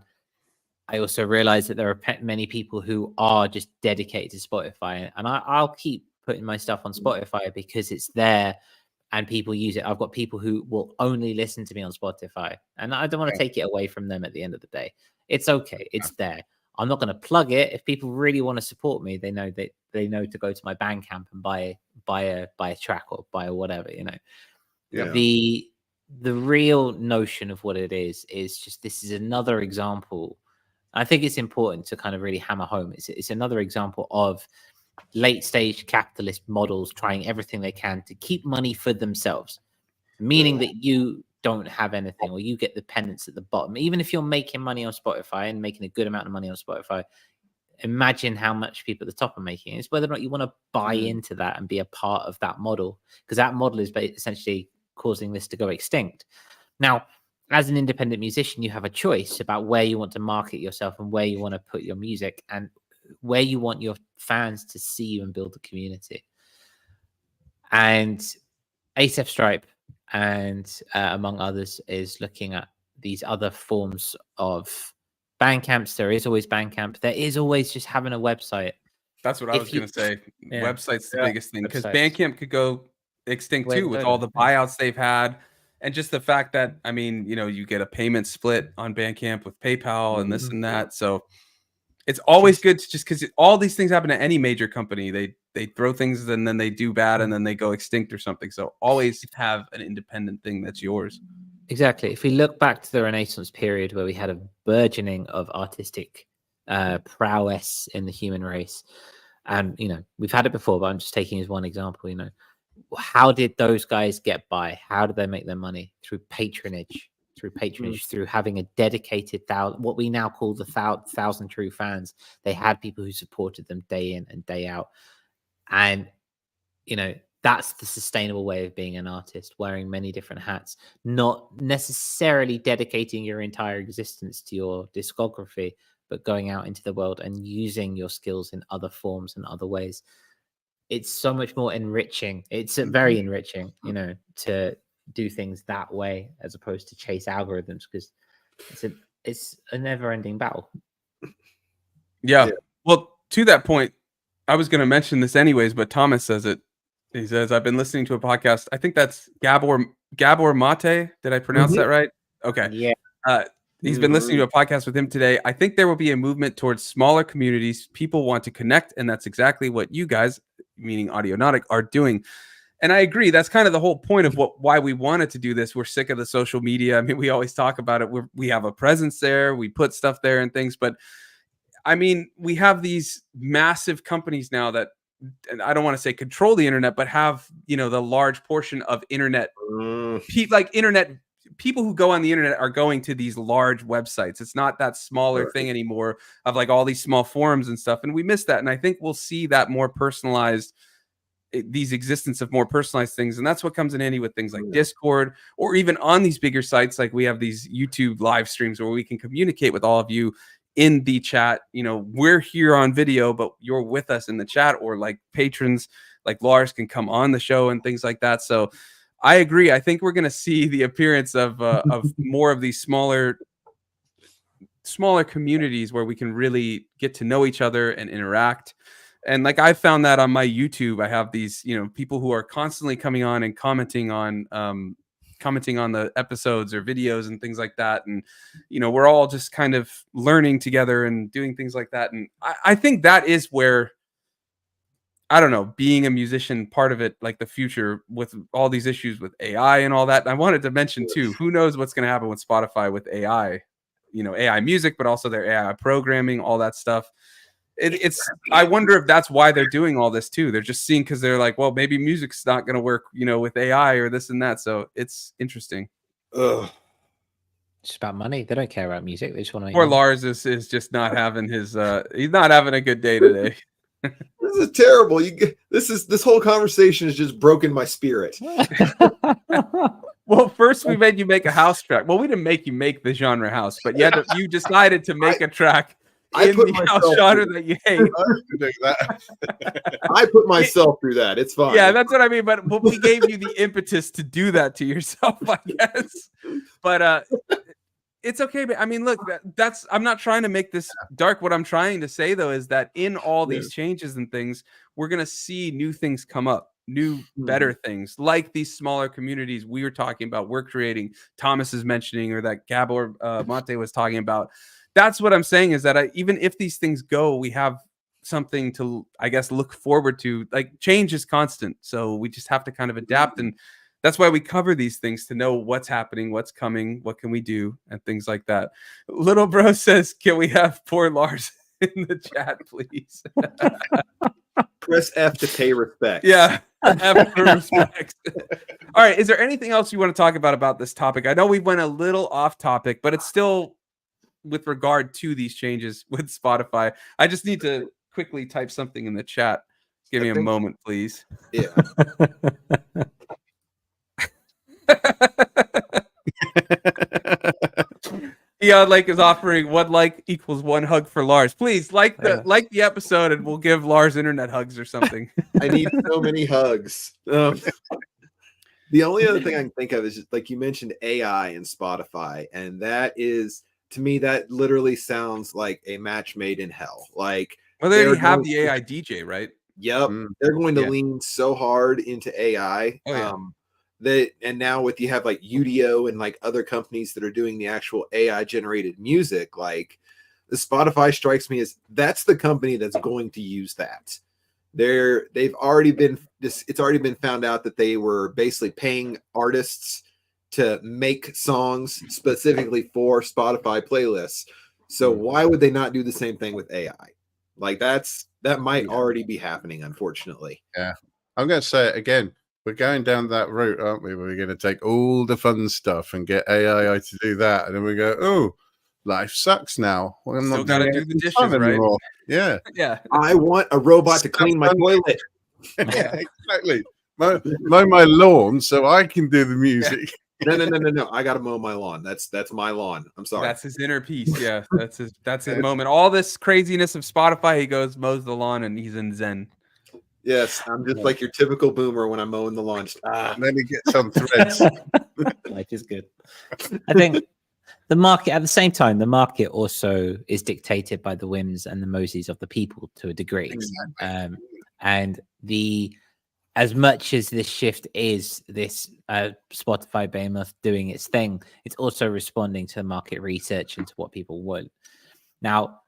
I also realized that there are many people who are just dedicated to Spotify, and I'll keep putting my stuff on Spotify because it's there and people use it. I've got people who will only listen to me on Spotify, and I don't want to take it away from them at the end of the day. It's okay. It's there. I'm not going to plug it. If people really want to support me, they know to go to my Bandcamp and buy a track or buy whatever, you know. Yeah. The real notion of what it is just, this is another example. I think it's important to kind of really hammer home. It's another example of late stage capitalist models trying everything they can to keep money for themselves, meaning that you don't have anything or you get the penance at the bottom. Even if you're making money on Spotify and making a good amount of money on Spotify, imagine how much people at the top are making. It's whether or not you want to buy into that and be a part of that model, because that model is essentially causing this to go extinct. Now, as an independent musician, you have a choice about where you want to market yourself and where you want to put your music and where you want your fans to see you and build a community. And ASAP Stripe and among others is looking at these other forms of Bandcamps. There is always Bandcamp. There is always just having a website. That's what I was going to say. Website's the biggest thing, because Bandcamp could go extinct too with all the buyouts they've had. And just the fact that, I mean, you know, you get a payment split on Bandcamp with PayPal and this and that. So it's always good to just because all these things happen to any major company. They throw things and then they do bad and then they go extinct or something. So always have an independent thing that's yours. Exactly. If we look back to the Renaissance period where we had a burgeoning of artistic prowess in the human race, and we've had it before, but I'm just taking as one example. How did those guys get by? How did they make their money? Through patronage, through having a dedicated what we now call the thousand true fans. They had people who supported them day in and day out, and that's the sustainable way of being an artist, wearing many different hats, not necessarily dedicating your entire existence to your discography, but going out into the world and using your skills in other forms and other ways. It's so much more enriching. It's very enriching, to do things that way as opposed to chase algorithms, because it's a never-ending battle. Yeah. Well, to that point, I was going to mention this anyways, but Thomas says it. He says, I've been listening to a podcast. I think that's Gabor Mate. Did I pronounce that right? Okay. Yeah. He's been listening to a podcast with him today. I think there will be a movement towards smaller communities. People want to connect, and that's exactly what you guys, meaning Audionaut, are doing. And I agree. That's kind of the whole point of why we wanted to do this. We're sick of the social media. I mean, we always talk about it. We have a presence there. We put stuff there and things. But, I mean, we have these massive companies now that, and I don't want to say control the internet, but have, the large portion of internet, internet people who go on the internet are going to these large websites. It's not that smaller thing anymore of like all these small forums and stuff. And we miss that. And I think we'll see that more personalized, these existence of more personalized things. And that's what comes in handy with things like Discord, or even on these bigger sites. Like we have these YouTube live streams where we can communicate with all of you in the chat. We're here on video, but you're with us in the chat, or like patrons like Lars can come on the show and things like that. So I agree. I think we're going to see the appearance of more of these smaller communities where we can really get to know each other and interact. And like I found that on my YouTube, I have these, people who are constantly coming on and commenting on the episodes or videos and things like that. And, we're all just kind of learning together and doing things like that. And I think that is where, I don't know, being a musician, part of it, like the future with all these issues with AI and all that. And I wanted to mention too, who knows what's going to happen with Spotify with AI, AI music, but also their AI programming, all that stuff. I wonder if that's why they're doing all this too. They're just seeing, because they're like, well, maybe music's not going to work, with AI or this and that. So it's interesting. It's about money. They don't care about music. They just want to. Poor Lars is just not having his. He's not having a good day today. This is terrible. This whole conversation has just broken my spirit. Well, first we made you make a house track. Well, we didn't make you make the genre house, but yet you decided to make a track. I put the house genre that you hate. I put myself through that. It's fine. Yeah, that's what I mean. But we gave you the impetus to do that to yourself, I guess. But it's okay. But I mean, look, I'm not trying to make this dark. What I'm trying to say, though, is that in all these changes and things, we're going to see new things come up, new, better things, like these smaller communities we were talking about. We're creating, Thomas is mentioning, or that Gabor Mate was talking about. That's what I'm saying, is that even if these things go, we have something to, I guess, look forward to. Like, change is constant. So we just have to kind of adapt. And that's why we cover these things, to know what's happening, what's coming, what can we do, and things like that. Little bro says, can we have poor Lars in the chat, please? Press F to pay respect. Yeah. F for respect. All right. Is there anything else you want to talk about this topic? I know we went a little off topic, but it's still with regard to these changes with Spotify. I just need to quickly type something in the chat. Give me a moment, please. Yeah. Eon Lake is offering 1 like equals 1 hug for Lars. Please like the episode, and we'll give Lars internet hugs or something. I need so many hugs. The only other thing I can think of is just, like you mentioned, AI and Spotify, and that is, to me, that literally sounds like a match made in hell. Like, well, they already have the AI DJ, right? Yep, they're going to lean so hard into AI. Oh, yeah. And now with, you have like Udio and like other companies that are doing the actual AI generated music, like Spotify strikes me as that's the company that's going to use that. It's already been found out that they were basically paying artists to make songs specifically for Spotify playlists. So why would they not do the same thing with AI? Like that might already be happening, unfortunately. Yeah. I'm going to say it again. We're going down that route, aren't we? We're going to take all the fun stuff and get AI to do that. And then we go, oh, life sucks now. Well, I'm Still not got to doing do the anything fun dishes, right? anymore. Yeah. Yeah. I want a robot to clean my toilet. Yeah, exactly. Mow my lawn so I can do the music. No. I got to mow my lawn. That's my lawn. I'm sorry. That's his inner peace. Yeah. That's his moment. All this craziness of Spotify, he goes, mows the lawn, and he's in Zen. Yes, I'm just like your typical boomer when I'm mowing the lawn. And then he gets on threads. Life is good. I think the market, at the same time, the market also is dictated by the whims and the mosies of the people to a degree. Exactly. And as much as this shift is this Spotify behemoth doing its thing, it's also responding to market research and to what people want. Now,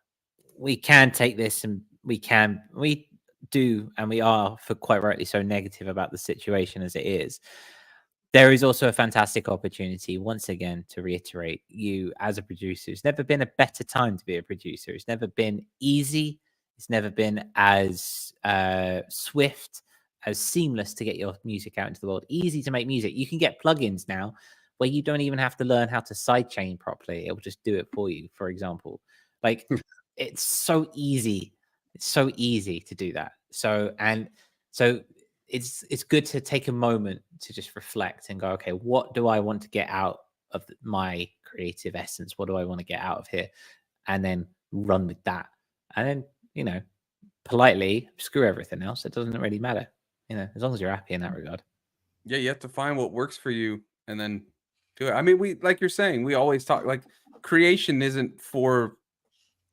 we can take this and we do, and we are, for quite rightly so, negative about the situation as it is. There is also a fantastic opportunity, once again, to reiterate, you as a producer, it's never been a better time to be a producer. It's never been easy. It's never been as swift, as seamless to get your music out into the world. Easy to make music. You can get plugins now where you don't even have to learn how to sidechain properly. It will just do it for you, for example. Like, it's so easy. It's so easy to do that. So it's good to take a moment to just reflect and go, okay, what do I want to get out of my creative essence? What do I want to get out of here? And then run with that. And then, politely screw everything else. It doesn't really matter, as long as you're happy in that regard. Yeah, you have to find what works for you and then do it. I mean, we, like you're saying, we always talk like creation isn't for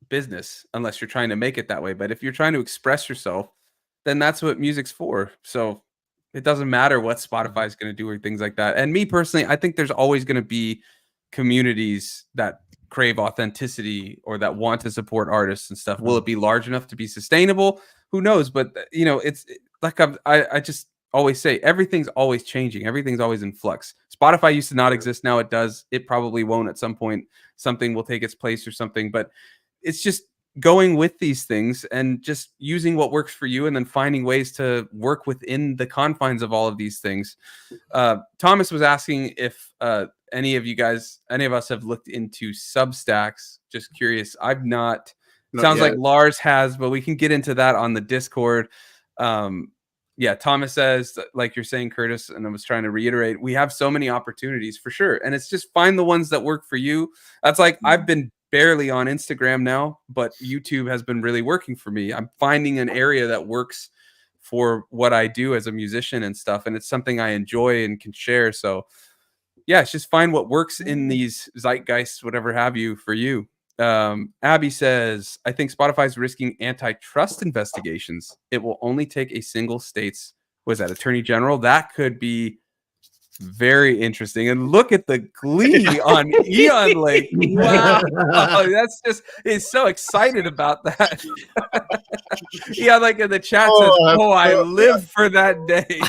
business unless you're trying to make it that way. But if you're trying to express yourself, then that's what music's for. So it doesn't matter what Spotify is going to do or things like that. And me personally, I think there's always going to be communities that crave authenticity or that want to support artists and stuff. Will it be large enough to be sustainable? Who knows? But it's like I just always say, everything's always changing. Everything's always in flux. Spotify used to not exist. Now it does. It probably won't at some point. Something will take its place or something. But it's just going with these things and just using what works for you and then finding ways to work within the confines of all of these things. Thomas was asking if any of us have looked into Substacks. Just curious. I've not. Sounds yet. like Lars has, but we can get into that on the Discord. Yeah, Thomas says, like you're saying, Curtis, and I was trying to reiterate, we have so many opportunities for sure. And it's just find the ones that work for you. That's like, I've been barely on Instagram now, but YouTube has been really working for me. I'm finding an area that works for what I do as a musician and stuff. And it's something I enjoy and can share. So yeah, it's just find what works in these zeitgeists, whatever have you, for you. Abby says, I think Spotify's risking antitrust investigations. It will only take a single state's, was that Attorney General? That could be very interesting. And look at the glee on Eon Lake. Wow. That's just, he's so excited about that. Yeah, like in the chat says, I live for that day.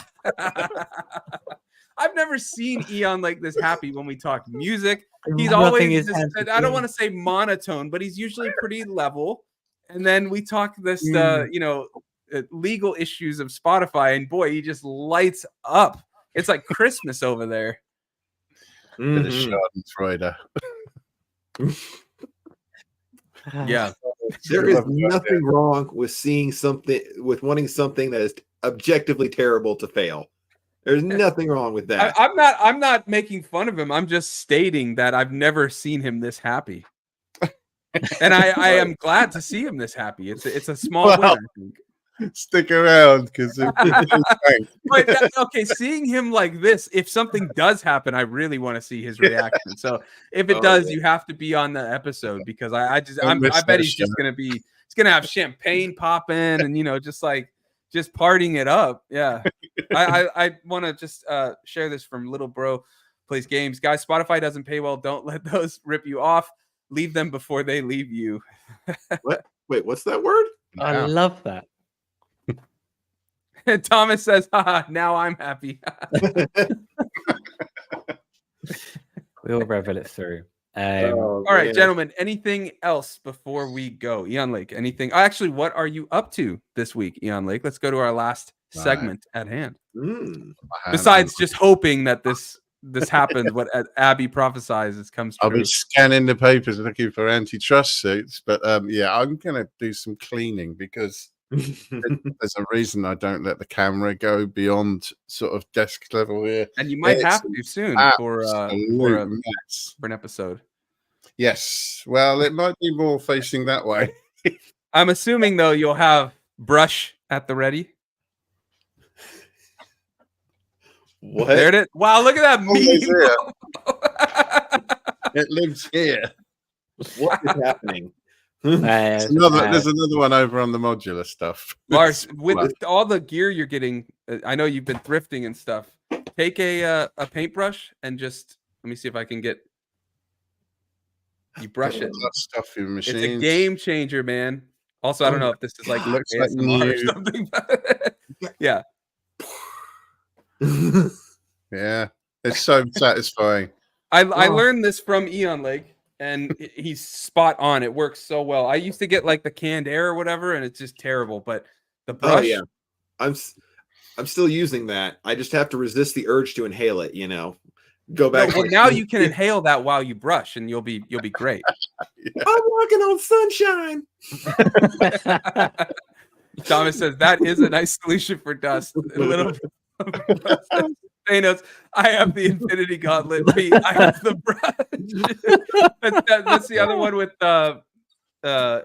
I've never seen Eon like this happy when we talk music. He's always just, I don't want to say monotone, but he's usually pretty level. And then we talk this, legal issues of Spotify, and boy, he just lights up. It's like Christmas over there. Bit of Schadenfreude. Yeah. There is nothing wrong with wanting something that is objectively terrible to fail. There's nothing wrong with that. I'm not making fun of him. I'm just stating that I've never seen him this happy. And I am glad to see him this happy. It's a small win, I think. Stick around because okay, seeing him like this, if something does happen, I really want to see his reaction. So if it does, you have to be on the episode, because I bet he's just gonna have champagne popping and just partying it up. Yeah. I want to just share this from Little Bro Plays Games. Guys, Spotify doesn't pay well. Don't let those rip you off. leave them before they leave you. What? Wait, what's that word? I Yeah. love that. Thomas says, haha, now I'm happy. We'll revel it through. Oh, All right, man. gentlemen, anything else before we go? Eon Lake, anything? Actually, what are you up to this week, Eon Lake? Let's go to our last segment at hand. Mm. Besides just hoping that this happens, what Abby prophesizes comes I'll true. be scanning the papers looking for antitrust suits, but yeah, I'm gonna do some cleaning because there's a reason I don't let the camera go beyond sort of desk level here. And you might It's have to soon for absolute mess. an episode. Yes, well, it might be more facing that way. I'm assuming though you'll have brush at the ready. What? There it is. Wow, look at that Always meme. It lives here. What is happening? There's another one over on the modular stuff. Lars, with all the gear you're getting, I know you've been thrifting and stuff. Take a paintbrush and just let me see if I can get you brush it. Stuff your machines. It's a game changer, man. Also, I don't know if this is like Looks like ASMR or new. something. Yeah. Yeah, it's so satisfying. I learned this from Eon Lake, and he's spot on. It works so well. I used to get like the canned air or whatever, and it's just terrible. But the brush, Oh yeah, I'm still using that. I just have to resist the urge to inhale it. You know, go back. well, now you can inhale that while you brush, and you'll be great. Yeah. I'm walking on sunshine. Thomas says that is a nice solution for dust. A little. Thanos, I have the Infinity Gauntlet. Me, I have the brush. That's the other one with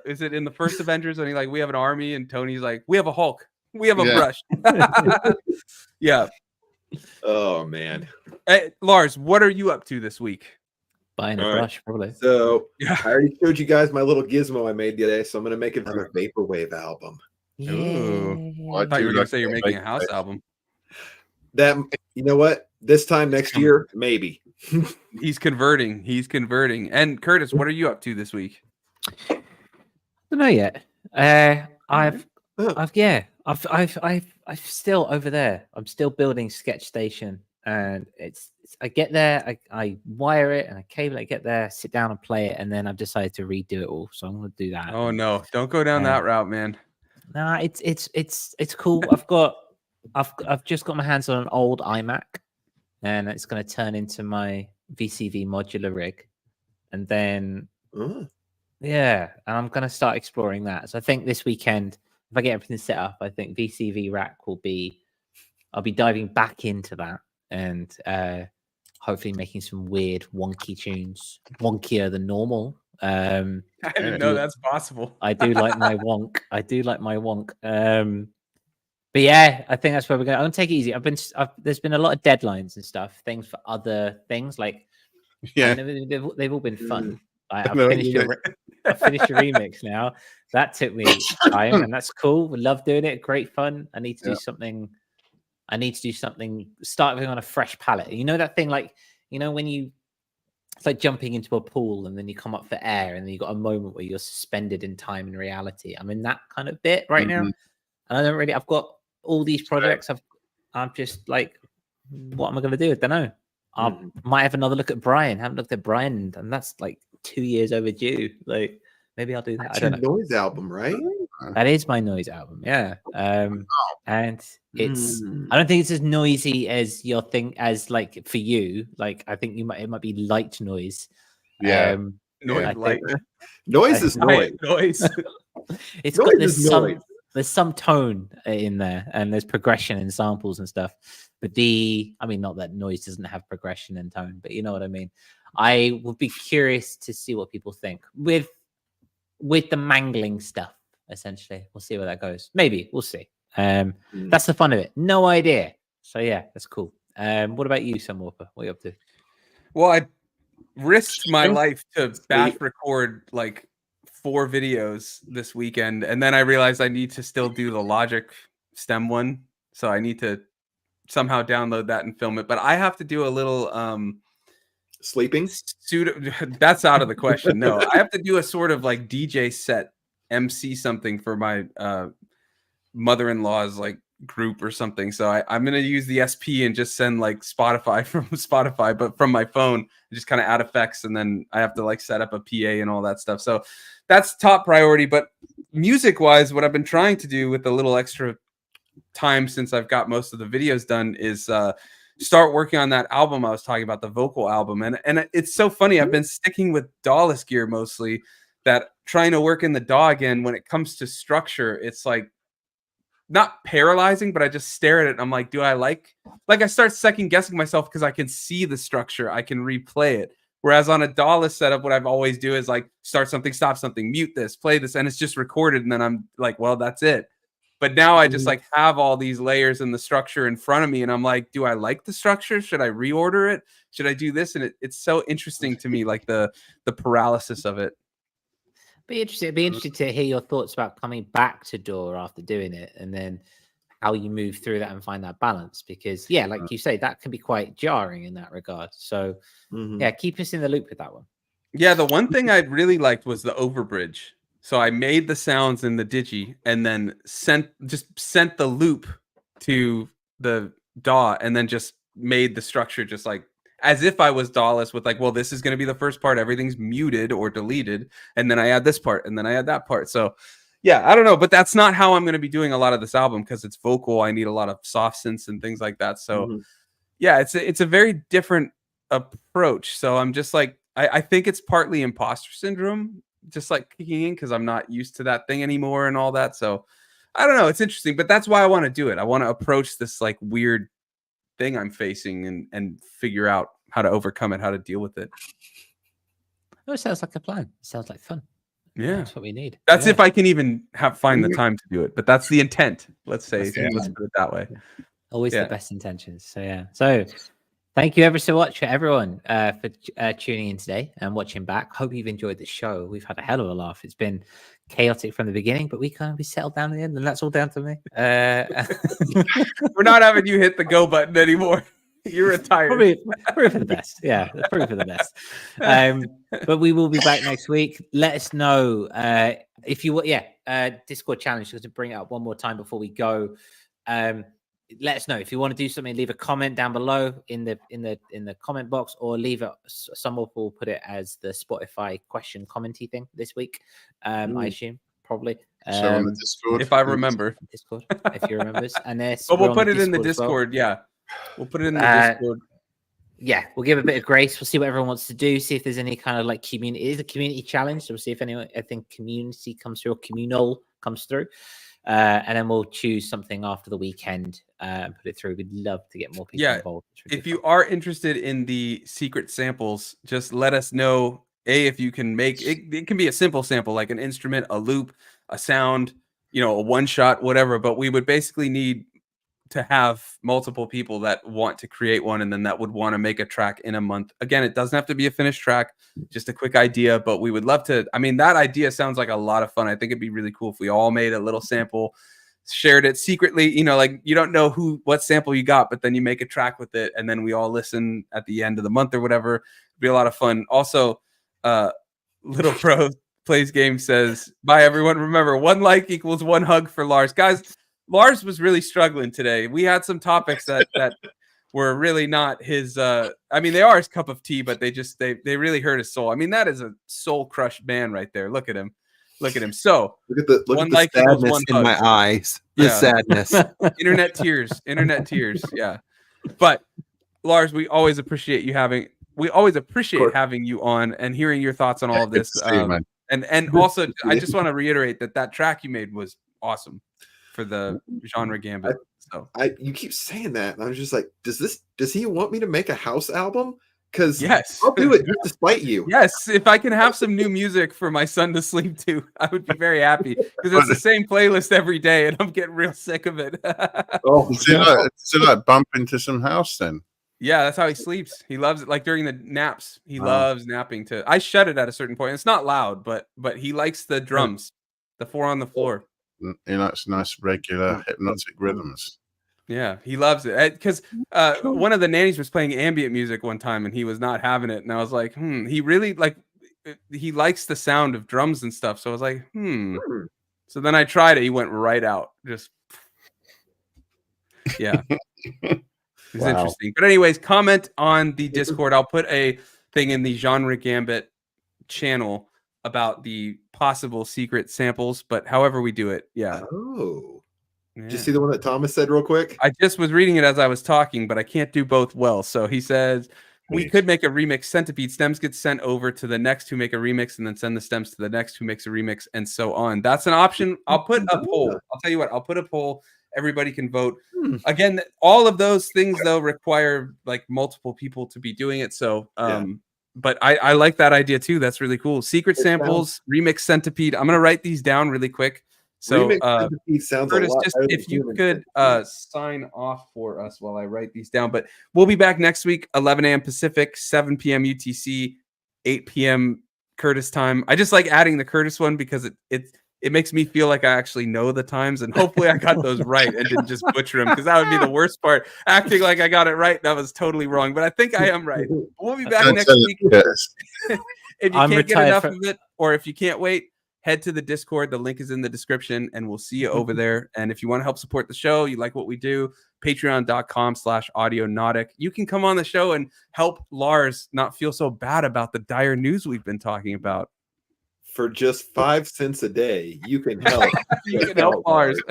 is it in the first Avengers when he like we have an army and Tony's like we have a Hulk, we have a brush. Yeah. Oh man. Hey, Lars, what are you up to this week? Buying a All right. brush, probably. So Yeah. I already showed you guys my little gizmo I made today, so I'm gonna make it for the vaporwave album. Ooh. I thought you were gonna say you're making a house album. That you know what? This time next year, maybe. He's converting. And Curtis, what are you up to this week? I don't know yet. I've still over there. I'm still building Sketch Station, and it's I get there, I wire it and I cable it. I get there, sit down and play it, and then I've decided to redo it all. So I'm going to do that. Oh no, don't go down that route, man. Nah, it's cool. I've just got my hands on an old iMac, and it's going to turn into my VCV modular rig, and then yeah, and I'm going to start exploring that. So I think this weekend, if I get everything set up, I think VCV rack I'll be diving back into that and hopefully making some weird wonky tunes, wonkier than normal. I didn't know that's possible. I do like my wonk. But yeah, I think that's where we're going. I'm gonna take it easy. There's been a lot of deadlines and stuff, things for other things. Like, Yeah, they've all been fun. I've No, finished a remix now. That took me time, and that's cool. We love doing it. Great fun. I need to do something. Starting on a fresh palette. You know that thing, like when it's like jumping into a pool and then you come up for air, and then you got a moment where you're suspended in time and reality. I'm in that kind of bit right now, and I don't really. I've got all these projects. I'm just like, what am I going to do? I don't know. I might have another look at Brian. Haven't looked at Brian, and that's like 2 years overdue. Like maybe I'll do that. That's I don't your know. noise album, right? That is my noise album, yeah. And it's I don't think it's as noisy as your thing as like for you. Like I think it might be light noise. yeah. Noise, like Noise is noise. noise. It's Noise got is noise. there's some tone in there, and there's progression in samples and stuff. But not that noise doesn't have progression and tone, but you know what I mean. I would be curious to see what people think with the mangling stuff. Essentially, we'll see where that goes. Maybe we'll see. That's the fun of it. No idea. So yeah, that's cool. What about you, Sam Warper? What are you up to? Well, I risked my life to batch record like 4 videos this weekend, and then I realized I need to still do the Logic stem one, so I need to somehow download that and film it. But I have to do a little Sleeping? That's out of the question. No, I have to do a sort of like DJ set, MC something for my mother-in-law's like group or something. So I'm gonna use the SP and just send like Spotify from Spotify, but from my phone, just kind of add effects, and then I have to like set up a PA and all that stuff. So that's top priority. But music-wise, what I've been trying to do with a little extra time since I've got most of the videos done is start working on that album I was talking about, the vocal album. And it's so funny. I've been sticking with DAW-less gear mostly, that trying to work in the DAW again, when it comes to structure, it's like not paralyzing, but I just stare at it and I'm like, do I like I start second guessing myself because I can see the structure, I can replay it. Whereas on a DAW-less setup, what I've always do is like start something, stop something, mute this, play this, and it's just recorded, and then I'm like, well, that's it. But now I just like have all these layers in the structure in front of me, and I'm like, do I like the structure? Should I reorder it? Should I do this? And it's so interesting to me, like the paralysis of it. It'd be interesting to hear your thoughts about coming back to DAW after doing it, and then how you move through that and find that balance. Because yeah, like you say, that can be quite jarring in that regard. So yeah, keep us in the loop with that one. Yeah, the one thing I really liked was the overbridge. So I made the sounds in the digi and then sent the loop to the DAW, and then just made the structure just like as if I was DAW-less, with like, well, this is going to be the first part. Everything's muted or deleted. And then I add this part, and then I add that part. So yeah, I don't know, but that's not how I'm going to be doing a lot of this album, because it's vocal. I need a lot of soft synths and things like that. So yeah, it's a very different approach. So I'm just like, I think it's partly imposter syndrome, just like kicking in, because I'm not used to that thing anymore and all that. So I don't know. It's interesting, but that's why I want to do it. I want to approach this like weird thing I'm facing and figure out how to overcome it, how to deal with it. Oh, it sounds like a plan. It sounds like fun. Yeah, that's what we need. That's if I can even find the time to do it. But that's the intent. Let's say, let's put it that way. Always the best intentions. So yeah. So thank you ever so much, everyone, for tuning in today and watching back. Hope you've enjoyed the show. We've had a hell of a laugh. It's been chaotic from the beginning, but we settled down in the end, and that's all down to me. We're not having you hit the go button anymore. You're retired. Probably for the best. Yeah, probably for the best. But we will be back next week. Let us know if you Discord challenge, just to bring it up one more time before we go. Let us know if you want to do something. Leave a comment down below in the comment box, or leave it. Someone will put it as the Spotify question commenty thing this week. I assume probably. So on the Discord, if I remember, Discord, if you remember, and but we'll put it in the Discord. Well. Yeah, we'll put it in the Discord. Yeah, we'll give a bit of grace. We'll see what everyone wants to do. See if there's any kind of like community. It is a community challenge, so we'll see if anyone. I think community comes through, or communal comes through. And then we'll choose something after the weekend and put it through. We'd love to get more people involved. If you are interested in the secret samples, just let us know. If you can make it, it can be a simple sample, like an instrument, a loop, a sound, a one shot, whatever. But we would basically need to have multiple people that want to create one, and then that would want to make a track in a month. Again, it doesn't have to be a finished track, just a quick idea, but we would love to. I mean, that idea sounds like a lot of fun. I think it'd be really cool if we all made a little sample, shared it secretly, like you don't know what sample you got, but then you make a track with it, and then we all listen at the end of the month or whatever. It'd be a lot of fun. Also, Little Pro Plays Game says, bye everyone. Remember, 1 like equals 1 hug for Lars. Guys, Lars was really struggling today. We had some topics that were really not his. I mean, they are his cup of tea, but they really hurt his soul. I mean, that is a soul crushed man right there. Look at him. So look at the sadness in my eyes. The sadness. Internet tears. Yeah. But Lars, we always appreciate having you on and hearing your thoughts on all of this. And also, I just want to reiterate that track you made was awesome for the genre gambit. You keep saying that, and I was just like, does he want me to make a house album? Because yes, I'll do it despite you. Yes, if I can have some new music for my son to sleep to, I would be very happy, because it's the same playlist every day, and I'm getting real sick of it. So bump into some house then. Yeah, that's how he sleeps. He loves it. Like during the naps, he loves napping. I shut it at a certain point. It's not loud, but he likes the drums, the 4 on the floor. He likes nice regular hypnotic rhythms. Yeah, he loves it because one of the nannies was playing ambient music one time and he was not having it, and I was like, he really he likes the sound of drums and stuff. So I was like, So then I tried it. He went right out. Just yeah, it was interesting. But anyways, comment on the Discord. I'll put a thing in the Genre Gambit channel about the possible secret samples, but however we do it, Oh. Yeah. Did you see the one that Thomas said real quick? I just was reading it as I was talking, but I can't do both well. So he says we could make a remix centipede. Stems get sent over to the next who make a remix, and then send the stems to the next who makes a remix, and so on. That's an option. I'll put a poll. I'll tell you what. I'll put a poll. Everybody can vote. Again, all of those things though require like multiple people to be doing it. So, but I like that idea too. That's really cool. Secret samples, remix centipede. I'm gonna write these down really quick. So, sounds Curtis, just if you could sign off for us while I write these down. But we'll be back next week, 11 a.m. Pacific, 7 p.m. UTC, 8 p.m. Curtis time. I just like adding the Curtis one because it makes me feel like I actually know the times, and hopefully I got those right and didn't just butcher them, because that would be the worst part. Acting like I got it right, that was totally wrong. But I think I am right. We'll be back next week. If you can't get enough of it, or if you can't wait, head to the Discord. The link is in the description, and we'll see you over there. And if you want to help support the show, you like what we do, patreon.com/audionautic. You can come on the show and help Lars not feel so bad about the dire news we've been talking about. For just 5 cents a day, you can help. You can help Lars.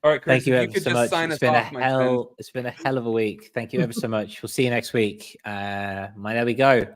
All right, Chris, thank you ever could so just much. sign It's us been off, my friend. it's been a hell of a week. Thank you ever so much. We'll see you next week. There we go.